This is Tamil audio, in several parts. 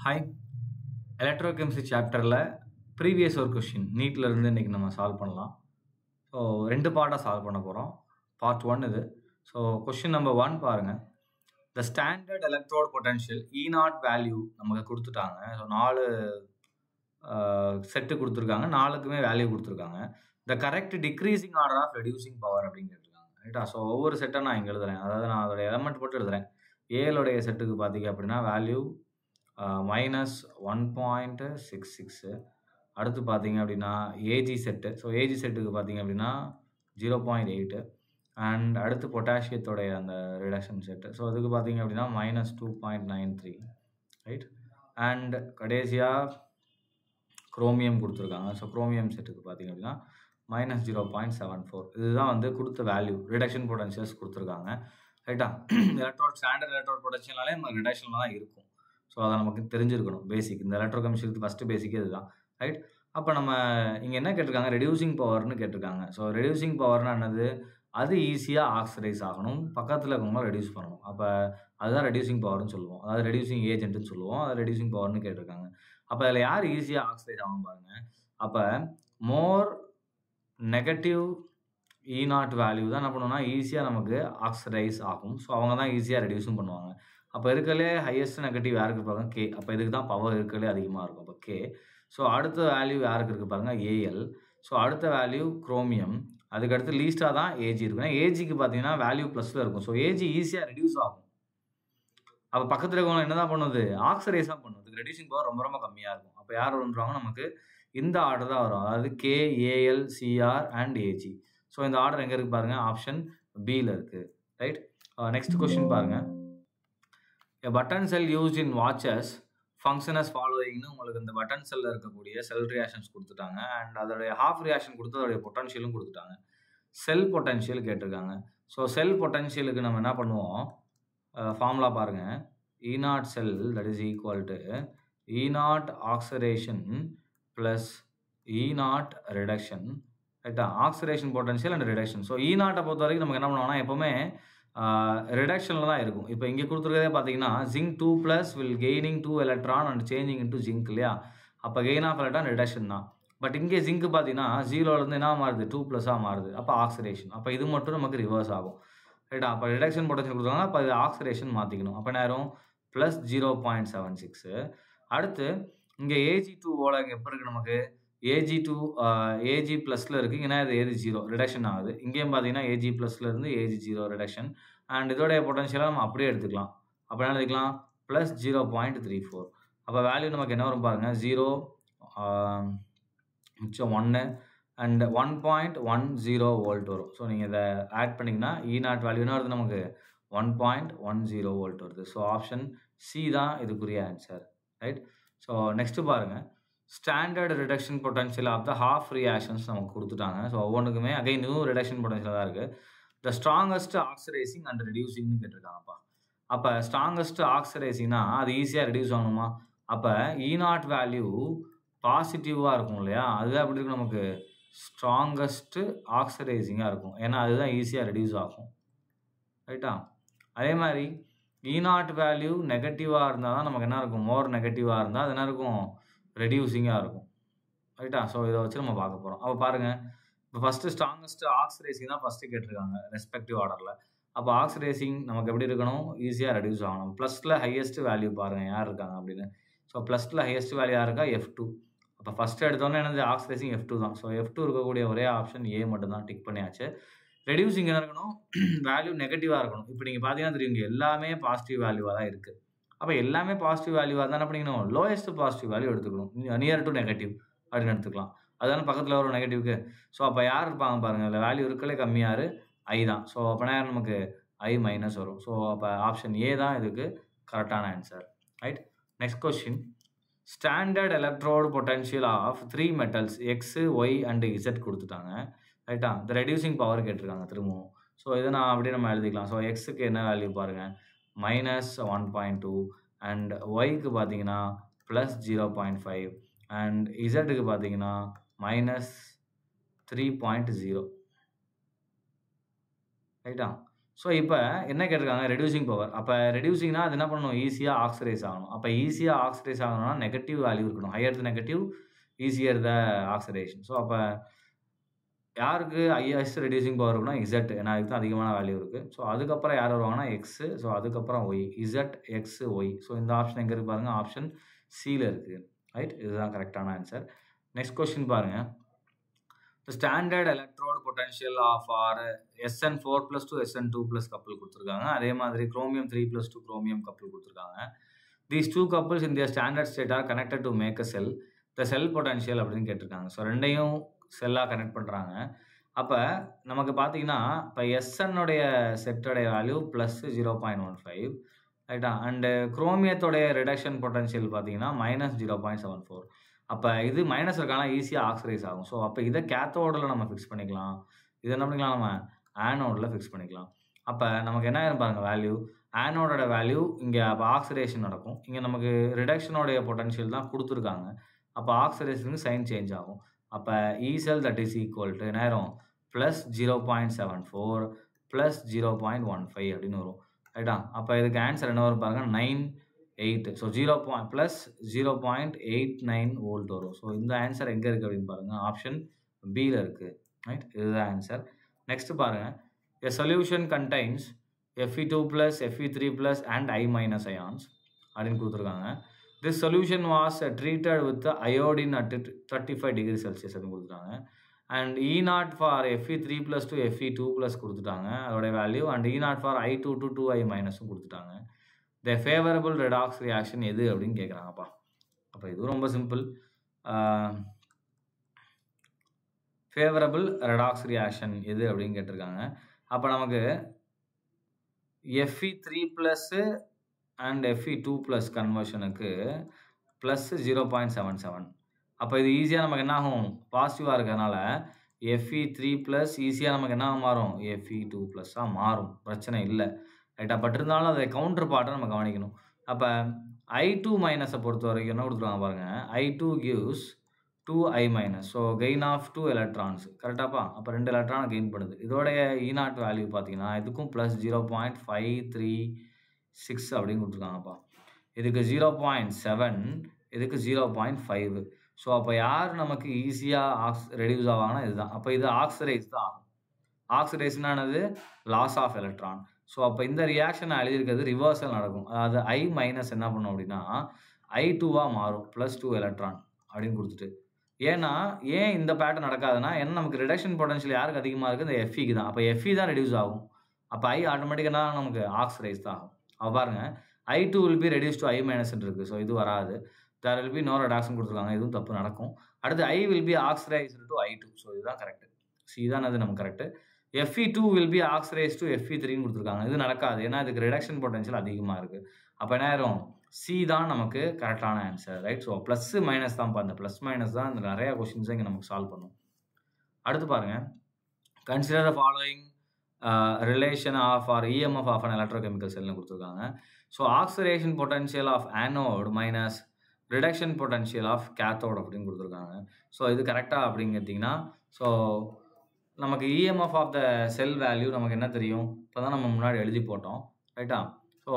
ஹாய் எலக்ட்ரோகெமிஸ்ட்ரி சாப்டரில் ப்ரீவியஸ் ஒரு கொஷின் நீட்டில் இருந்து இன்றைக்கி நம்ம சால்வ் பண்ணலாம். ஸோ 2 பார்ட்டாக சால்வ் பண்ண போகிறோம். பார்ட் 1 இது. ஸோ கொஷின் நம்பர் 1 பாருங்கள். The standard electrode potential E0 value நமக்கு கொடுத்துட்டாங்க. ஸோ 4 செட்டு கொடுத்துருக்காங்க, 4க்குமே வேல்யூ கொடுத்துருக்காங்க. The correct decreasing order of reducing power அப்படின்னு கேட்டிருக்காங்க. ரைட்டா? ஸோ ஒவ்வொரு செட்டை நான் இங்கே எழுதுறேன், அதாவது நான் அதோட எலமெண்ட் போட்டு எழுதுறேன். ஏழுடைய செட்டுக்கு பார்த்தீங்க அப்படின்னா வேல்யூ -1.66. அடுத்து பார்த்தீங்க அப்படின்னா ஏஜி செட்டு. ஸோ ஏஜி செட்டுக்கு பார்த்தீங்க அப்படின்னா 0.8. அண்ட் அடுத்து பொட்டாசியத்தோடைய அந்த ரிடக்ஷன் செட்டு. ஸோ அதுக்கு பார்த்தீங்க அப்படின்னா -2.93. ரைட்? அண்ட் கடைசியாக குரோமியம் கொடுத்துருக்காங்க. ஸோ குரோமியம் செட்டுக்கு பார்த்தீங்க அப்படின்னா -0.74. இதுதான் வந்து கொடுத்த வேல்யூ, ரிடக்ஷன் பொட்டன்ஷியல்ஸ் கொடுத்துருக்காங்க. ரைட்டா? எலக்ட்ரோட் ஸ்டாண்டர்ட் எலக்ட்ரோட் பொட்டன்ஷியல்னாலே நம்ம ரிடக்ஷனில் தான் இருக்கும். ஸோ அதை நமக்கு தெரிஞ்சிருக்கணும். பேசிக் இந்த எலக்ட்ரோகெமிஸ்ட்ரிக்கு ஃபஸ்ட்டு பேசிக்கே இதுதான். ரைட்? அப்போ நம்ம இங்கே என்ன கேட்டிருக்காங்க, ரெடியூசிங் பவர்னு கேட்டிருக்காங்க. ஸோ ரெடியூசிங் பவர்னா என்னது, அது ஈஸியாக ஆக்சிடைஸ் ஆகணும், பக்கத்தில் இருக்கவங்களும் ரெடியூஸ் பண்ணணும். அப்போ அதுதான் ரெடியூசிங் பவர்னு சொல்லுவோம், அதாவது ரெடியூசிங் ஏஜென்ட்னு சொல்லுவோம். அது ரெடியூசிங் பவர்னு கேட்டிருக்காங்க. அப்போ அதில் யார் ஈஸியாக ஆக்சிடைஸ் ஆகும் பாருங்கள். அப்போ மோர் நெகட்டிவ் E0 வேல்யூ தான் என்ன பண்ணுவோம்னா ஈஸியாக நமக்கு ஆக்சிடைஸ் ஆகும். ஸோ அவங்க தான் ஈஸியாக ரெடியூஸும் பண்ணுவாங்க. அப்போ இருக்கலே ஹையஸ்ட் நெகட்டிவ் யாருக்கு பாருங்க, கே. அப்போ இதுக்கு தான் பவர் இருக்கலே அதிகமாக இருக்கும். அப்போ கே. ஸோ அடுத்த வேல்யூ யாருக்கு இருக்குது பாருங்கள், ஏஎல். ஸோ அடுத்த வேல்யூ குரோமியம். அதுக்கடுத்து லீஸ்ட்டாக தான் ஏஜி இருக்கும். ஏன்னா ஏஜிக்கு பார்த்தீங்கன்னா வேல்யூ ப்ளஸில் இருக்கும். ஸோ ஏஜி ஈஸியாக ரெடியூஸ் ஆகும். அப்போ பக்கத்தில் இருக்கவங்க என்ன தான் பண்ணுவது, ஆக்சிடைஸ் தான் பண்ணுவது. இதுக்கு ரெடியூசிங் பவர் ரொம்ப ரொம்ப கம்மியாக இருக்கும். அப்போ யார் வருவாங்க, நமக்கு இந்த ஆர்டர் தான் வரும், அதாவது K, AL, CR and AG. So இந்த ஆர்டர் எங்கே இருக்குது பாருங்கள், ஆப்ஷன் பியில் இருக்குது. ரைட்? நெக்ஸ்ட் கொஸ்டின் பாருங்கள். A button cell used in watches function as followingனு உங்களுக்கு இந்த பட்டன் செல்லில் இருக்கக்கூடிய செல் ரியாக்ஷன்ஸ் கொடுத்துட்டாங்க. அண்ட் அதோடைய ஹாஃப் ரியாக்ஷன் கொடுத்து அதோடைய பொட்டன்ஷியலும் கொடுத்துட்டாங்க. செல் பொட்டன்ஷியல் கேட்டிருக்காங்க. ஸோ செல் பொட்டன்ஷியலுக்கு நம்ம என்ன பண்ணுவோம், ஃபார்முலா பாருங்கள். E0 cell that is equal to E0 oxidation plus E0 reduction. ரைட்டா? Oxidation potential and reduction. So E0 பொறுத்த வரைக்கும் நமக்கு என்ன பண்ணுவோம்னா எப்போவுமே ரிடக்ஷனில் தான் இருக்கும். இப்போ இங்கே கொடுத்துருக்கதே பார்த்தீங்கன்னா zinc 2+ will gaining 2 electron and changing into zinc இல்லையா? அப்போ கெயின் ஆஃப் எலக்ட்ரான் ரிடக்ஷன் தான். பட் இங்கே ஜிங்க் பார்த்தீங்கன்னா 0லேருந்து என்ன மாறுது, 2+ மாறுது. அப்போ ஆக்சிடேஷன். அப்போ இது மட்டும் நமக்கு ரிவர்ஸ் ஆகும். ரைட்டா? அப்போ ரிடக்ஷன் பொட்டன்ஷியல் கொடுத்தாங்கன்னா அப்போ இது ஆக்சிடேஷன் மாற்றிக்கணும். அப்போ நேரம் +0.76. அடுத்து இங்கே AG2ஓட இங்கே எப்போ இருக்குது நமக்கு, AG2 AG ப்ளஸில் இருக்குது. இங்கே இது AG 0 ரிடக்ஷன் ஆகுது. இங்கேயும் பார்த்தீங்கன்னா AG ப்ளஸ்லேருந்து AG 0 ரிடக்ஷன். அண்ட் இதோடைய பொட்டன்ஷியலாக நம்ம அப்படியே எடுத்துக்கலாம். அப்போ என்ன எடுத்துக்கலாம், +0.34. அப்போ வேல்யூ நமக்கு என்ன வரும் பாருங்கள், 0 மிச்சம் 1 அண்ட் 1.10 வோல்ட் வரும். ஸோ நீங்கள் இதை ஆட் பண்ணிங்கன்னா E0 வேல்யூ என்ன வருது நமக்கு, 1.10 வோல்ட் வருது. ஸோ ஆப்ஷன் சி தான் இதுக்குரிய ஆன்சர். ரைட்? ஸோ நெக்ஸ்ட்டு பாருங்கள். Standard reduction potential of the half reactions நமக்கு கொடுத்துட்டாங்க. ஸோ ஒவ்வொன்றுக்குமே அகைன் நியூ ரிடக்ஷன் பொட்டன்ஷியல் தான் இருக்குது. த ஸ்ட்ராங்கஸ்ட் ஆக்சிடைசிங் அண்ட் ரெடியூசிங்னு கேட்டிருக்காங்கப்பா. அப்போ ஸ்ட்ராங்கஸ்ட் ஆக்சிடைசிங்னா அது ஈஸியாக ரெடியூஸ் ஆகணுமா? அப்போ E0 வேல்யூ பாசிட்டிவாக இருக்கும் இல்லையா, அதுதான் எப்படி இருக்கும் நமக்கு, ஸ்ட்ராங்கஸ்ட்டு ஆக்சிடைசிங்காக இருக்கும். ஏன்னா அதுதான் ஈஸியாக ரெடியூஸ் ஆகும். ரைட்டா? அதே மாதிரி E0 வேல்யூ நெகட்டிவாக இருந்தால் தான் நமக்கு என்ன இருக்கும், மோர் நெகட்டிவாக இருந்தால் அது என்ன இருக்கும், ரெடியூசிங்காக இருக்கும். ரைட்டா? ஸோ இதை வச்சு நம்ம பார்க்க போகிறோம். அப்போ பாருங்கள், இப்போ ஃபஸ்ட்டு ஸ்ட்ராங்கஸ்ட் ஆக்சிடைசிங் தான் ஃபஸ்ட்டு கேட்டிருக்காங்க ரெஸ்பெக்டிவ் ஆர்டரில். அப்போ ஆக்சிடைசிங் நமக்கு எப்படி இருக்கணும், ஈஸியாக ரெடியூஸ் ஆகணும். ப்ளஸில் ஹையஸ்ட் வேல்யூ பாருங்கள் யார் இருக்காங்க அப்படின்னு. ஸோ ப்ளஸில் ஹையஸ்ட் வேல்யூ யார் இருக்கா, F2. அப்போ ஃபஸ்ட்டு எடுத்தோன்னே என்னது, ஆக்சிடைசிங் F2 தான். ஸோ F2 இருக்கக்கூடிய ஒரே ஆப்ஷன் ஏ மட்டும்தான், டிக் பண்ணியாச்சு. ரெடியூசிங் என்ன இருக்கணும், வேல்யூ நெகட்டிவாக இருக்கணும். இப்போ நீங்கள் பார்த்தீங்கன்னா தெரியும், எல்லாமே பாசிட்டிவ் வேல்யூவாக தான் இருக்குது. அப்போ எல்லாமே பாசிட்டிவ் வேல்யூவாக இருந்தால் என்ன பண்ணிக்கணும், லோயஸ்ட் பாசிட்டிவ் வேல்யூ எடுத்துக்கணும், நியர் டு நெகட்டிவ் அப்படின்னு எடுத்துக்கலாம். அதுதானே பக்கத்தில் வரும் நெகட்டிவ்க்கு. ஸோ அப்போ யார் இருப்பாங்க பாருங்கள், இல்லை வேல்யூ இருக்கலே கம்மியார் ஐ தான். ஸோ அப்போ நேரம் நமக்கு I- வரும். ஸோ அப்போ ஆப்ஷன் ஏ தான் இதுக்கு கரெக்டான answer. Right? Next question. Standard electrode potential of 3 metals X, Y and Z கொடுத்துட்டாங்க. ரைட்டா? இந்த ரெடியூசிங் பவர் கேட்டிருக்காங்க திரும்பவும். ஸோ இதை நான் அப்படியே நம்ம எழுதிக்கலாம். ஸோ எக்ஸுக்கு என்ன வேல்யூ பாருங்கள், -1.2 அண்ட் ஒய்க்கு பார்த்தீங்கன்னா +0.5 அண்ட் இசட்டுக்கு பார்த்தீங்கன்னா -3.0. ரைட்டா? ஸோ இப்போ என்ன கேட்டிருக்காங்க ரெடியூசிங் பவர். அப்போ ரெடியூசிங்னா அது என்ன பண்ணணும் ஈஸியாக ஆக்சிடைஸ் ஆகணும். அப்போ ஈஸியாக ஆக்சிடைஸ் ஆகணும்னா நெகட்டிவ் வேல்யூ இருக்கணும். Higher the negative easier the oxidation. So அப்போ யாருக்கு ஹையஸ்ட் ரெடியூசிங் பவர் இருக்குன்னா இசட். ஏன்னா அதுக்கு தான் அதிகமான வேல்யூ இருக்குது. ஸோ அதுக்கப்புறம் யார் வருவாங்கன்னா எக்ஸு. ஸோ அதுக்கப்புறம் Y. Z X Y. So இந்த ஆப்ஷன் எங்கே இருக்கு பாருங்கள், ஆப்ஷன் சியில் இருக்குது. ரைட், இதுதான் கரெக்டான ஆன்சர். நெக்ஸ்ட் கொஸ்டின் பாருங்கள். The standard electrode potential of our SN4+ to SN2+ couple கொடுத்துருக்காங்க. அதே மாதிரி chromium 3+ to chromium couple கொடுத்துருக்காங்க. These two couples in their standard state are connected to make a cell. The cell potential அப்படின்னு கேட்டிருக்காங்க. ஸோ ரெண்டையும் செல்லாக கனெக்ட் பண்ணுறாங்க. அப்போ நமக்கு பார்த்தீங்கன்னா இப்போ எஸ்என்னுடைய செட்டோடைய வேல்யூ +0.15 ரைட்டா. அண்டு குரோமியத்தோடைய ரிடக்ஷன் பொட்டன்ஷியல் பார்த்தீங்கன்னா -0.74. அப்போ இது மைனஸ் இருக்கானா ஈஸியாக ஆக்சிடைஸ் ஆகும். ஸோ அப்போ இதை கேத்தோடில் நம்ம ஃபிக்ஸ் பண்ணிக்கலாம். இதை என்ன பண்ணிக்கலாம், நம்ம ஆனோடில் ஃபிக்ஸ் பண்ணிக்கலாம். அப்போ நமக்கு என்ன ஆயிரும் பாருங்கள் வேல்யூ. ஆனோடோட வேல்யூ இங்கே அப்போ ஆக்சிடேஷன் நடக்கும். இங்கே நமக்கு ரிடக்ஷனோடைய பொட்டன்ஷியல் தான் கொடுத்துருக்காங்க. அப்போ ஆக்சிடேஷனுக்கு சைன் சேஞ்ச் ஆகும். அப்போ இ செல் தட் இஸ் ஈக்குவல் டு என்ன ஆயிரும் +0.74 +0.15 அப்படின்னு வரும். ரைட்டா. அப்போ இதுக்கு ஆன்சர் என்ன வரும் பாருங்கள் 9.8. ஸோ +0.89 வோல்ட் வரும். ஸோ இந்த ஆன்சர் எங்கே இருக்குது அப்படின்னு பாருங்கள், ஆப்ஷன் பியில் இருக்குது. ரைட், இதுதான் ஆன்சர். நெக்ஸ்ட் பாருங்கள். A solution contains Fe2+, Fe3+ and I- ions அப்படின்னு கொடுத்துருக்காங்க. This solution was treated with the iodine at 35 degrees Celsius அப்படின்னு கொடுத்துட்டாங்க. And E0 for Fe3+ to Fe2+ கொடுத்துட்டாங்க அதோடைய value. And E0 for I2 to 2I- கொடுத்துட்டாங்க. த ஃபேவரபிள் ரெடாக்ஸ் ரியாக்ஷன் எது அப்படின்னு கேட்குறாங்கப்பா. அப்போ இது ரொம்ப சிம்பிள். ஃபேவரபிள் ரெடாக்ஸ் ரியாக்ஷன் எது அப்படின்னு கேட்டிருக்காங்க. அப்போ நமக்கு Fe3+ அண்ட் Fe2+ கன்வர்ஷனுக்கு +0.77. அப்போ இது ஈஸியாக நமக்கு என்ன ஆகும், பாசிட்டிவாக இருக்கிறதுனால Fe3+ ஈஸியாக நமக்கு என்ன மாறும், Fe2+ மாறும், பிரச்சனை இல்லை. ரைட்டா. பட் இருந்தாலும் அதை கவுண்டர் பார்ட்டை நம்ம கவனிக்கணும். அப்போ I2- பொறுத்த வரைக்கும் என்ன கொடுத்துருவாங்க பாருங்கள், I2 gives 2I-. So gain of 2 electrons கரெக்டாப்பா. அப்போ 2 எலக்ட்ரானை கெயின் பண்ணுது. இதோடைய E0 வேல்யூ பார்த்தீங்கன்னா இதுக்கும் +0.536 அப்படின்னு கொடுத்துருக்காங்கப்பா. இதுக்கு 0.7, இதுக்கு 0.5. ஸோ அப்போ யார் நமக்கு ஈஸியாக ரெடியூஸ் ஆவாங்கன்னா இதுதான். அப்போ இது ஆக்சிடைஸ் தான் ஆகும். ஆக்சிடைஸ்னானது லாஸ் ஆஃப் எலக்ட்ரான். ஸோ அப்போ இந்த ரியாக்ஷன் எழுதியிருக்கிறது ரிவர்சல் நடக்கும். அதாவது I- என்ன பண்ணும் அப்படின்னா I2-வாக மாறும், +2 எலக்ட்ரான் அப்படின்னு கொடுத்துட்டு. ஏன்னா ஏன் இந்த பேட்டர்ன் நடக்காதுன்னா, ஏன்னா நமக்கு ரிடக்ஷன் பொட்டன்ஷியல் யாருக்கு அதிகமாக இருக்குது, இந்த Fe தான். அப்போ Fe தான் ரெடியூஸ் ஆகும். அப்போ I ஆட்டோமேட்டிக்காக நமக்கு ஆக்சிடைஸ் தான் ஆகும். அப்போ பாருங்க I2 will be reduced to I- இருக்குது. ஸோ இது வராது. there will be no reduction கொடுத்துருக்காங்க, இதுவும் தப்பு நடக்கும். அடுத்து I will be oxidized to I2. So இதுதான் கரெக்ட். சி தான் அது நமக்கு correct. Fe2 will be oxidized to Fe3 கொடுத்துருக்காங்க, இது நடக்காது. ஏன்னா இதுக்கு ரிடக்ஷன் பொட்டன்ஷியல் அதிகமாக இருக்குது. அப்போ என்ன ஆயிரும், சி தான் நமக்கு கரெக்டான answer. Right. So plus minus தான் அந்த ப்ளஸ் மைனஸ் தான் இந்த நிறையா கொஸ்டின்ஸை இங்கே நமக்கு சால்வ் பண்ணும். அடுத்து பாருங்கள். Consider the following relation of or EMF of an electrochemical செல்னு கொடுத்துருக்காங்க. So oxidation potential of anode minus reduction potential of cathode அப்படின்னு கொடுத்துருக்காங்க. ஸோ இது கரெக்டாக அப்படின்னு கேட்டிங்கன்னா, ஸோ நமக்கு EMF of the cell value நமக்கு என்ன தெரியும், இப்போ தான் நம்ம முன்னாடி எழுதி போட்டோம். ரைட்டா. ஸோ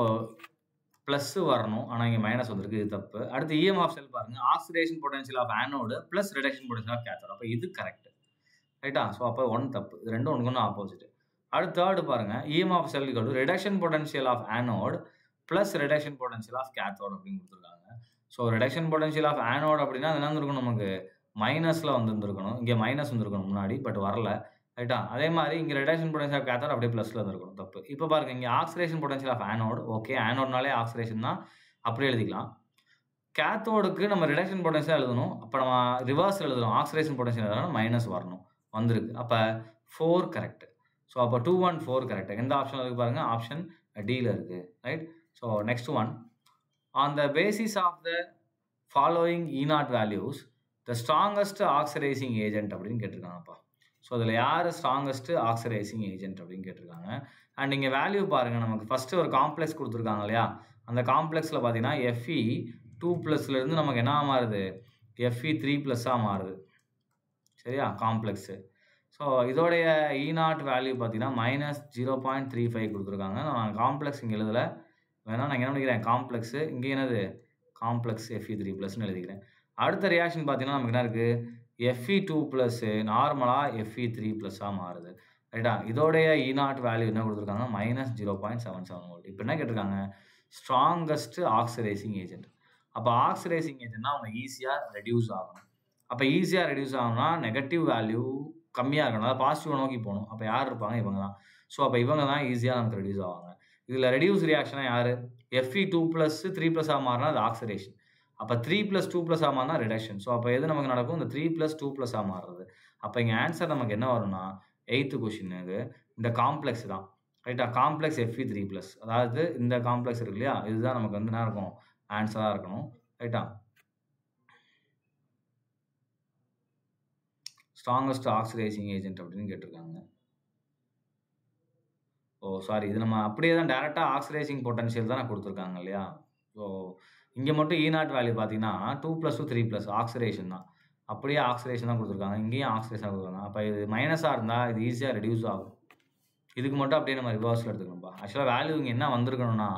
ப்ளஸ் வரணும், ஆனால் இங்கே மைனஸ் வந்திருக்கு, இது தப்பு. அடுத்து EMF ஆஃப் செல் பாருங்கள், oxidation potential of anode plus reduction potential of cathode. அப்போ இது கரெக்ட். ரைட்டா. ஸோ அப்போ 1 தப்பு. இது ரெண்டும் ஒன்று ஆப்போசிட். அடுத்து தேர்டு பாருங்கள், EMF of cell equal to reduction potential of anode plus reduction potential of cathode அப்படின்னு கொடுத்துருக்காங்க. So reduction potential of anode அப்படின்னா அது என்ன இருந்திருக்கும், நமக்கு மைனஸில் வந்துருக்கணும். இங்கே மைனஸ் வந்துருக்கணும் முன்னாடி, பட் வரல. ரைட்டா. அதே மாதிரி இங்கே ரிடக்ஷன் பொட்டன்ஷியல் ஆஃப் கேத்தோட் அப்படியே ப்ளஸில் இருந்திருக்கணும், தப்பு. இப்போ பாருங்கள், இங்கே oxidation potential of anode, okay, ஆனோட்னாலே ஆக்சிடேஷன் தான், அப்படியே எழுதிக்கலாம். கேத்தோடுக்கு நம்ம ரிடக்ஷன் பொட்டன்ஷியல் எழுதணும், அப்போ நம்ம ரிவர்ஸ் எழுதணும், ஆக்சிடேஷன் பொட்டன்ஷியல் எழுதணும், மைனஸ் வரணும், வந்திருக்கு. அப்போ 4 கரெக்ட். ஸோ அப்போ 2, 1, 4 கரெக்ட். எந்த ஆப்ஷனில் இருக்குது பாருங்கள், ஆப்ஷன் டியில் இருக்குது. Right. So next one, on the basis of the following E0 values the strongest oxidizing agent அப்படின்னு கேட்டிருக்காங்கப்பா. ஸோ அதில் யார் ஸ்ட்ராங்கஸ்ட் ஆக்சிடைசிங் ஏஜென்ட் அப்படின்னு கேட்டிருக்காங்க. அண்ட் இங்கே வேல்யூ பாருங்கள், நமக்கு ஃபஸ்ட்டு ஒரு காம்ப்ளெக்ஸ் கொடுத்துருக்காங்க இல்லையா, அந்த காம்ப்ளெக்ஸில் பார்த்தீங்கன்னா Fe2+லேருந்து நமக்கு என்ன மாறுது, Fe3+ஆக மாறுது. சரியா, காம்ப்ளெக்ஸு. ஸோ இதோடைய E0 வேல்யூ பார்த்தீங்கன்னா -0.35 கொடுத்துருக்காங்க. நான் காம்ப்ளெக்ஸ் இங்கே எழுதலை. வேணா நான் என்ன பண்ணிக்கிறேன், காம்ப்ளெக்ஸு இங்கே என்னது காம்ப்ளெக்ஸ் Fe3+ன்னு எழுதிக்கிறேன். அடுத்த ரியாக்ஷன் பார்த்தீங்கன்னா நமக்கு என்ன இருக்குது, Fe2+ நார்மலாக Fe3+ஆக மாறுது. ரைட்டா? இதோடைய E0 வேல்யூ என்ன கொடுத்துருக்காங்க, -0.77 வோல்ட். இப்போ என்ன கேட்டிருக்காங்க, ஸ்ட்ராங்கஸ்ட் ஆக்சிடைசிங் ஏஜென்ட். அப்போ ஆக்சிடைசிங் ஏஜென்ட்னா அவங்க ஈஸியாக ரெடியூஸ் ஆகணும். அப்போ ஈஸியாக ரெடியூஸ் ஆகணும்னா நெகட்டிவ் வேல்யூ கம்மியாக இருக்கணும், அதாவது பாசிட்டிவ் நோக்கி போகணும். அப்போ யார் இருப்பாங்க, இவங்க தான். ஸோ அப்போ இவங்க தான் ஈஸியாக நமக்கு ரெடியூஸ் ஆவாங்க. இதில் ரெடியூஸ் ரியாக்ஷனாக யார், Fe2+ 3+ஆக மாறினா அது ஆக்சிடேஷன். அப்போ 3+2+ஆக மாறினா ரிடக்ஷன். ஸோ அப்போ எது நமக்கு நடக்கும், இந்த 3+2+ஆக மாறுறது. அப்போ இங்கே ஆன்சர் நமக்கு என்ன வரும்னா 8th கொஸ்டினுக்கு இந்த காம்ப்ளெக்ஸ் தான். ரைட்டா? காம்ப்ளெக்ஸ் Fe3+, அதாவது இந்த காம்ப்ளெக்ஸ் இருக்கு இல்லையா, இதுதான் நமக்கு வந்து என்ன இருக்கும், ஆன்சராக இருக்கணும். ரைட்டா? ஸ்ட்ராங்கஸ்ட் ஆக்சிடைசிங் ஏஜென்ட் அப்படின்னு கேட்டிருக்காங்க. சாரி, இது நம்ம அப்படியே தான் டேரெக்டாக ஆக்சிடைசிங் பொட்டன்ஷியல் தான் கொடுத்துருக்காங்க இல்லையா. ஸோ இங்கே மட்டும் E0 வேல்யூ பார்த்தீங்கன்னா 2+2 3+ ஆக்சிடேஷன் தான். அப்படியே ஆக்சிடேஷன் தான் கொடுத்துருக்காங்க, இங்கேயும் ஆக்சிடேஷன் கொடுத்துருக்காங்க. அப்போ இது மைனஸாக இருந்தால் இது ஈஸியாக ரெடியூஸ் ஆகும். இதுக்கு மட்டும் அப்படியே நம்ம ரிவர்ஸில் எடுத்துக்கணும்ப்பா. ஆக்சுவலாக வேல்யூ இங்கே என்ன வந்திருக்கணும்னா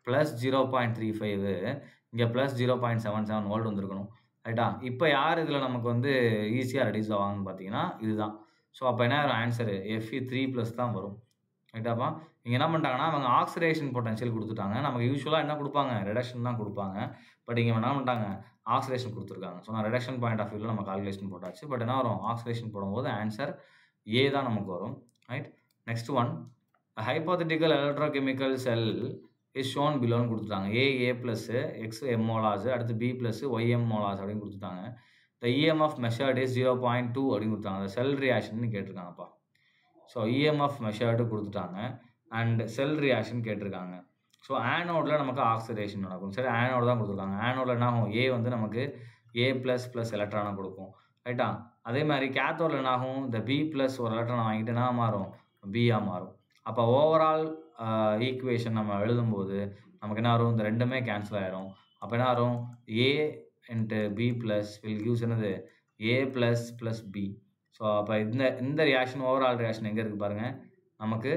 +0.35, இங்கே +0.77 வோல்ட் வந்திருக்கணும். ரைட்டா? இப்போ யார் இதில் நமக்கு வந்து ஈஸியாக ரெடியூஸ் ஆவாங்கன்னு பார்த்தீங்கன்னா இதுதான். ஸோ அப்போ என்ன வரும் ஆன்சரு, Fe3+ தான் வரும். ரைட்டாப்பா? இங்கே என்ன பண்ணிட்டாங்கன்னா அவங்க ஆக்சிடேஷன் பொட்டன்ஷியல் கொடுத்துட்டாங்க. நமக்கு யூஸ்வலாக என்ன கொடுப்பாங்க, ரிடக்ஷன் தான் கொடுப்பாங்க. பட் இங்கே என்ன பண்ணிட்டாங்க, ஆக்சிடேஷன் கொடுத்துருக்காங்க. ஸோ நான் ரிடக்ஷன் பாயிண்ட் ஆஃப் வியூவில் நம்ம கால்குலேஷன் போட்டாச்சு. பட் என்ன வரும், ஆக்சிடேஷன் போடும்போது ஆன்சர் ஏ தான் நமக்கு வரும். Right? Next one, hypothetical electrochemical cell is shown பிலோன்னு கொடுத்துட்டாங்க. A+, X molases, அடுத்து B+, Y molases அப்படின்னு கொடுத்துட்டாங்க. த EMF மெஷர்ட் இஸ் 0.2 அப்படின்னு கொடுத்தாங்க. செல் ரியாக்ஷன் கேட்டிருக்காங்கப்பா. ஸோ EMF மெஷர்டு கொடுத்துட்டாங்க அண்ட் செல் ரியாக்ஷன் கேட்டிருக்காங்க. ஸோ ஆனோடில் நமக்கு ஆக்சிடேஷன் நடக்கும். சரி, ஆனோடு தான் கொடுத்துருக்காங்க. ஆனோடில் என்ன ஆகும், ஏ வந்து நமக்கு A++ எலக்ட்ரானை கொடுக்கும். ரைட்டா? அதே மாதிரி கேத்தோடில் என்ன ஆகும், இந்த B+ ஒரு எலக்ட்ரானை வாங்கிட்டு என்ன மாறும், பியாக மாறும். அப்போ ஓவரால் ஈக்குவேஷன் நம்ம எழுதும்போது நமக்கு என்ன வரும், இந்த ரெண்டுமே கேன்சல் ஆகிடும். அப்போ என்ன வரும், A × B+ வில் கிவ்ஸ் என்னது A++ B. ஸோ அப்போ இந்த ரியாக்ஷன் ஓவரால் ரியாக்ஷன் எங்கே இருக்குது பாருங்கள், நமக்கு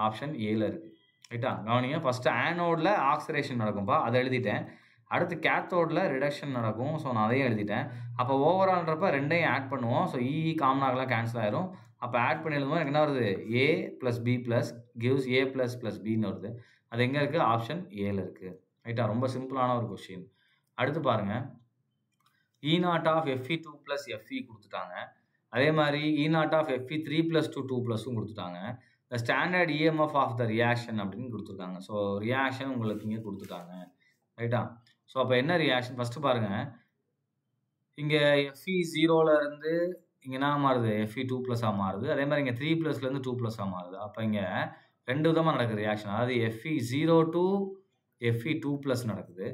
ஆப்ஷன் ஏல இருக்குது. ரைட்டா? கவனிங்க, ஃபஸ்ட்டு ஆனோடில் ஆக்சிடேஷன் நடக்கும்ப்பா, அதை எழுதிட்டேன். அடுத்து கேத்தோடில் ரிடக்ஷன் நடக்கும். ஸோ நான் அதையும் எழுதிட்டேன். அப்போ ஓவரால்ன்றப்ப ரெண்டையும் ஆட் பண்ணுவோம். ஸோ காமனாகலாம் கேன்சல் ஆயிரும். அப்போ ஆட் பண்ணி எழுதும்போது எனக்கு என்ன வருது, A+B+ கிவ்ஸ் A++ Bன்னு வருது. அது எங்கே இருக்குது, ஆப்ஷன் ஏல இருக்குது. ரைட்டா? ரொம்ப சிம்பிளான ஒரு கொஸ்டின். அடுத்து பாருங்கள், E0 ஆஃப் Fe2+ Fe கொடுத்துட்டாங்க. அதே மாதிரி E0 ஆஃப் Fe3+2 2+ம் கொடுத்துட்டாங்க. The standard EMF of the reaction அப்படின்னு கொடுத்துருக்காங்க. ஸோ ரியாக்ஷன் உங்களுக்கு இங்கே கொடுத்துட்டாங்க. ரைட்டா? ஸோ அப்போ என்ன ரியாக்ஷன் ஃபஸ்ட்டு பாருங்கள், இங்கே Fe0லேருந்து இங்கே என்ன மாறுது, Fe2+ஆக மாறுது. அதே மாதிரி இங்கே 3+லேருந்து 2+ஆக மாறுது. அப்போ இங்கே ரெண்டு விதமாக நடக்குது ரியாக்ஷன். அதாவது Fe0 to Fe2+ நடக்குது.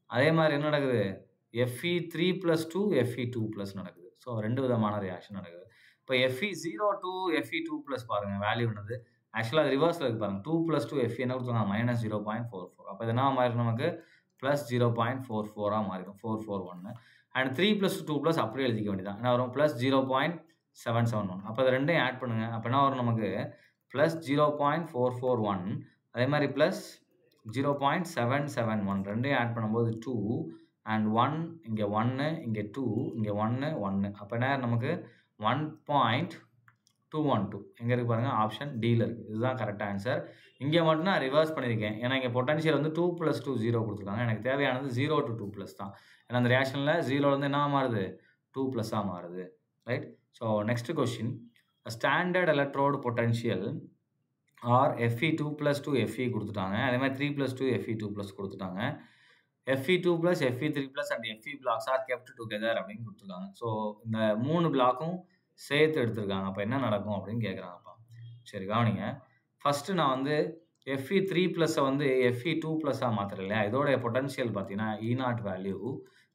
அதே மாதிரி என்ன நடக்குது, Fe3+ to Fe2+ நடக்குது. ஸோ ரெண்டு விதமான ரியாக்ஷன் நடக்குது. இப்போ Fe0 to Fe2+ பாருங்கள் வேல்யூ என்னது, ஆக்சுவலாக அது ரிவர்ஸில் இருக்குது பாருங்கள். 2+2 Fe என்ன கொடுத்துருக்காங்க, -0.44. அப்போ இது என்ன மாறிடும், நமக்கு +0.44ஆக மாறிடும், 441. அண்ட் 3+2+ அப்படியே எழுதிக்க வேண்டியதான். என்ன வரும், +0.771. அப்போ அது ரெண்டையும் ஆட் பண்ணுங்கள். அப்போ என்ன வரும், நமக்கு +0.441 அதே மாதிரி +0.771 ரெண்டையும் ஆட் பண்ணும்போது 2 அண்ட் 1 இங்கே 1 இங்கே 2 இங்கே 1 1. அப்போ என்ன நமக்கு 1.212 எங்கே இருக்குது பாருங்கள், ஆப்ஷன் டியில் இருக்குது. இதுதான் கரெக்ட் ஆன்சர். இங்கே மட்டும் நான் ரிவர்ஸ் பண்ணியிருக்கேன். ஏன்னா இங்கே பொட்டன்ஷியல் வந்து 2+2 0 கொடுத்துருக்காங்க. எனக்கு தேவையானது 0 to 2+ தான். ஏன்னா அந்த ரியாக்ஷனில் 0லேருந்து என்ன மாறுது, 2+ஆக மாறுது. Right? So next question, standard electrode potential are Fe2+2 Fe கொடுத்துட்டாங்க. அதே மாதிரி 3+2 Fe2+ கொடுத்துட்டாங்க. Fe2+, Fe3+ and Fe blocks are kept together அப்படின்னு கொடுத்துருக்காங்க. ஸோ இந்த 3 பிளாக்கும் சேர்த்து எடுத்துருக்காங்க. அப்போ என்ன நடக்கும் அப்படின்னு கேட்குறாங்கப்பா. சரி கவனிங்க, ஃபஸ்ட்டு நான் வந்து Fe3+-ஐ வந்து Fe2+ஆக மாற்றுறேன் இல்லையா, இதோடைய பொட்டன்ஷியல் பார்த்தீங்கன்னா E0 வேல்யூ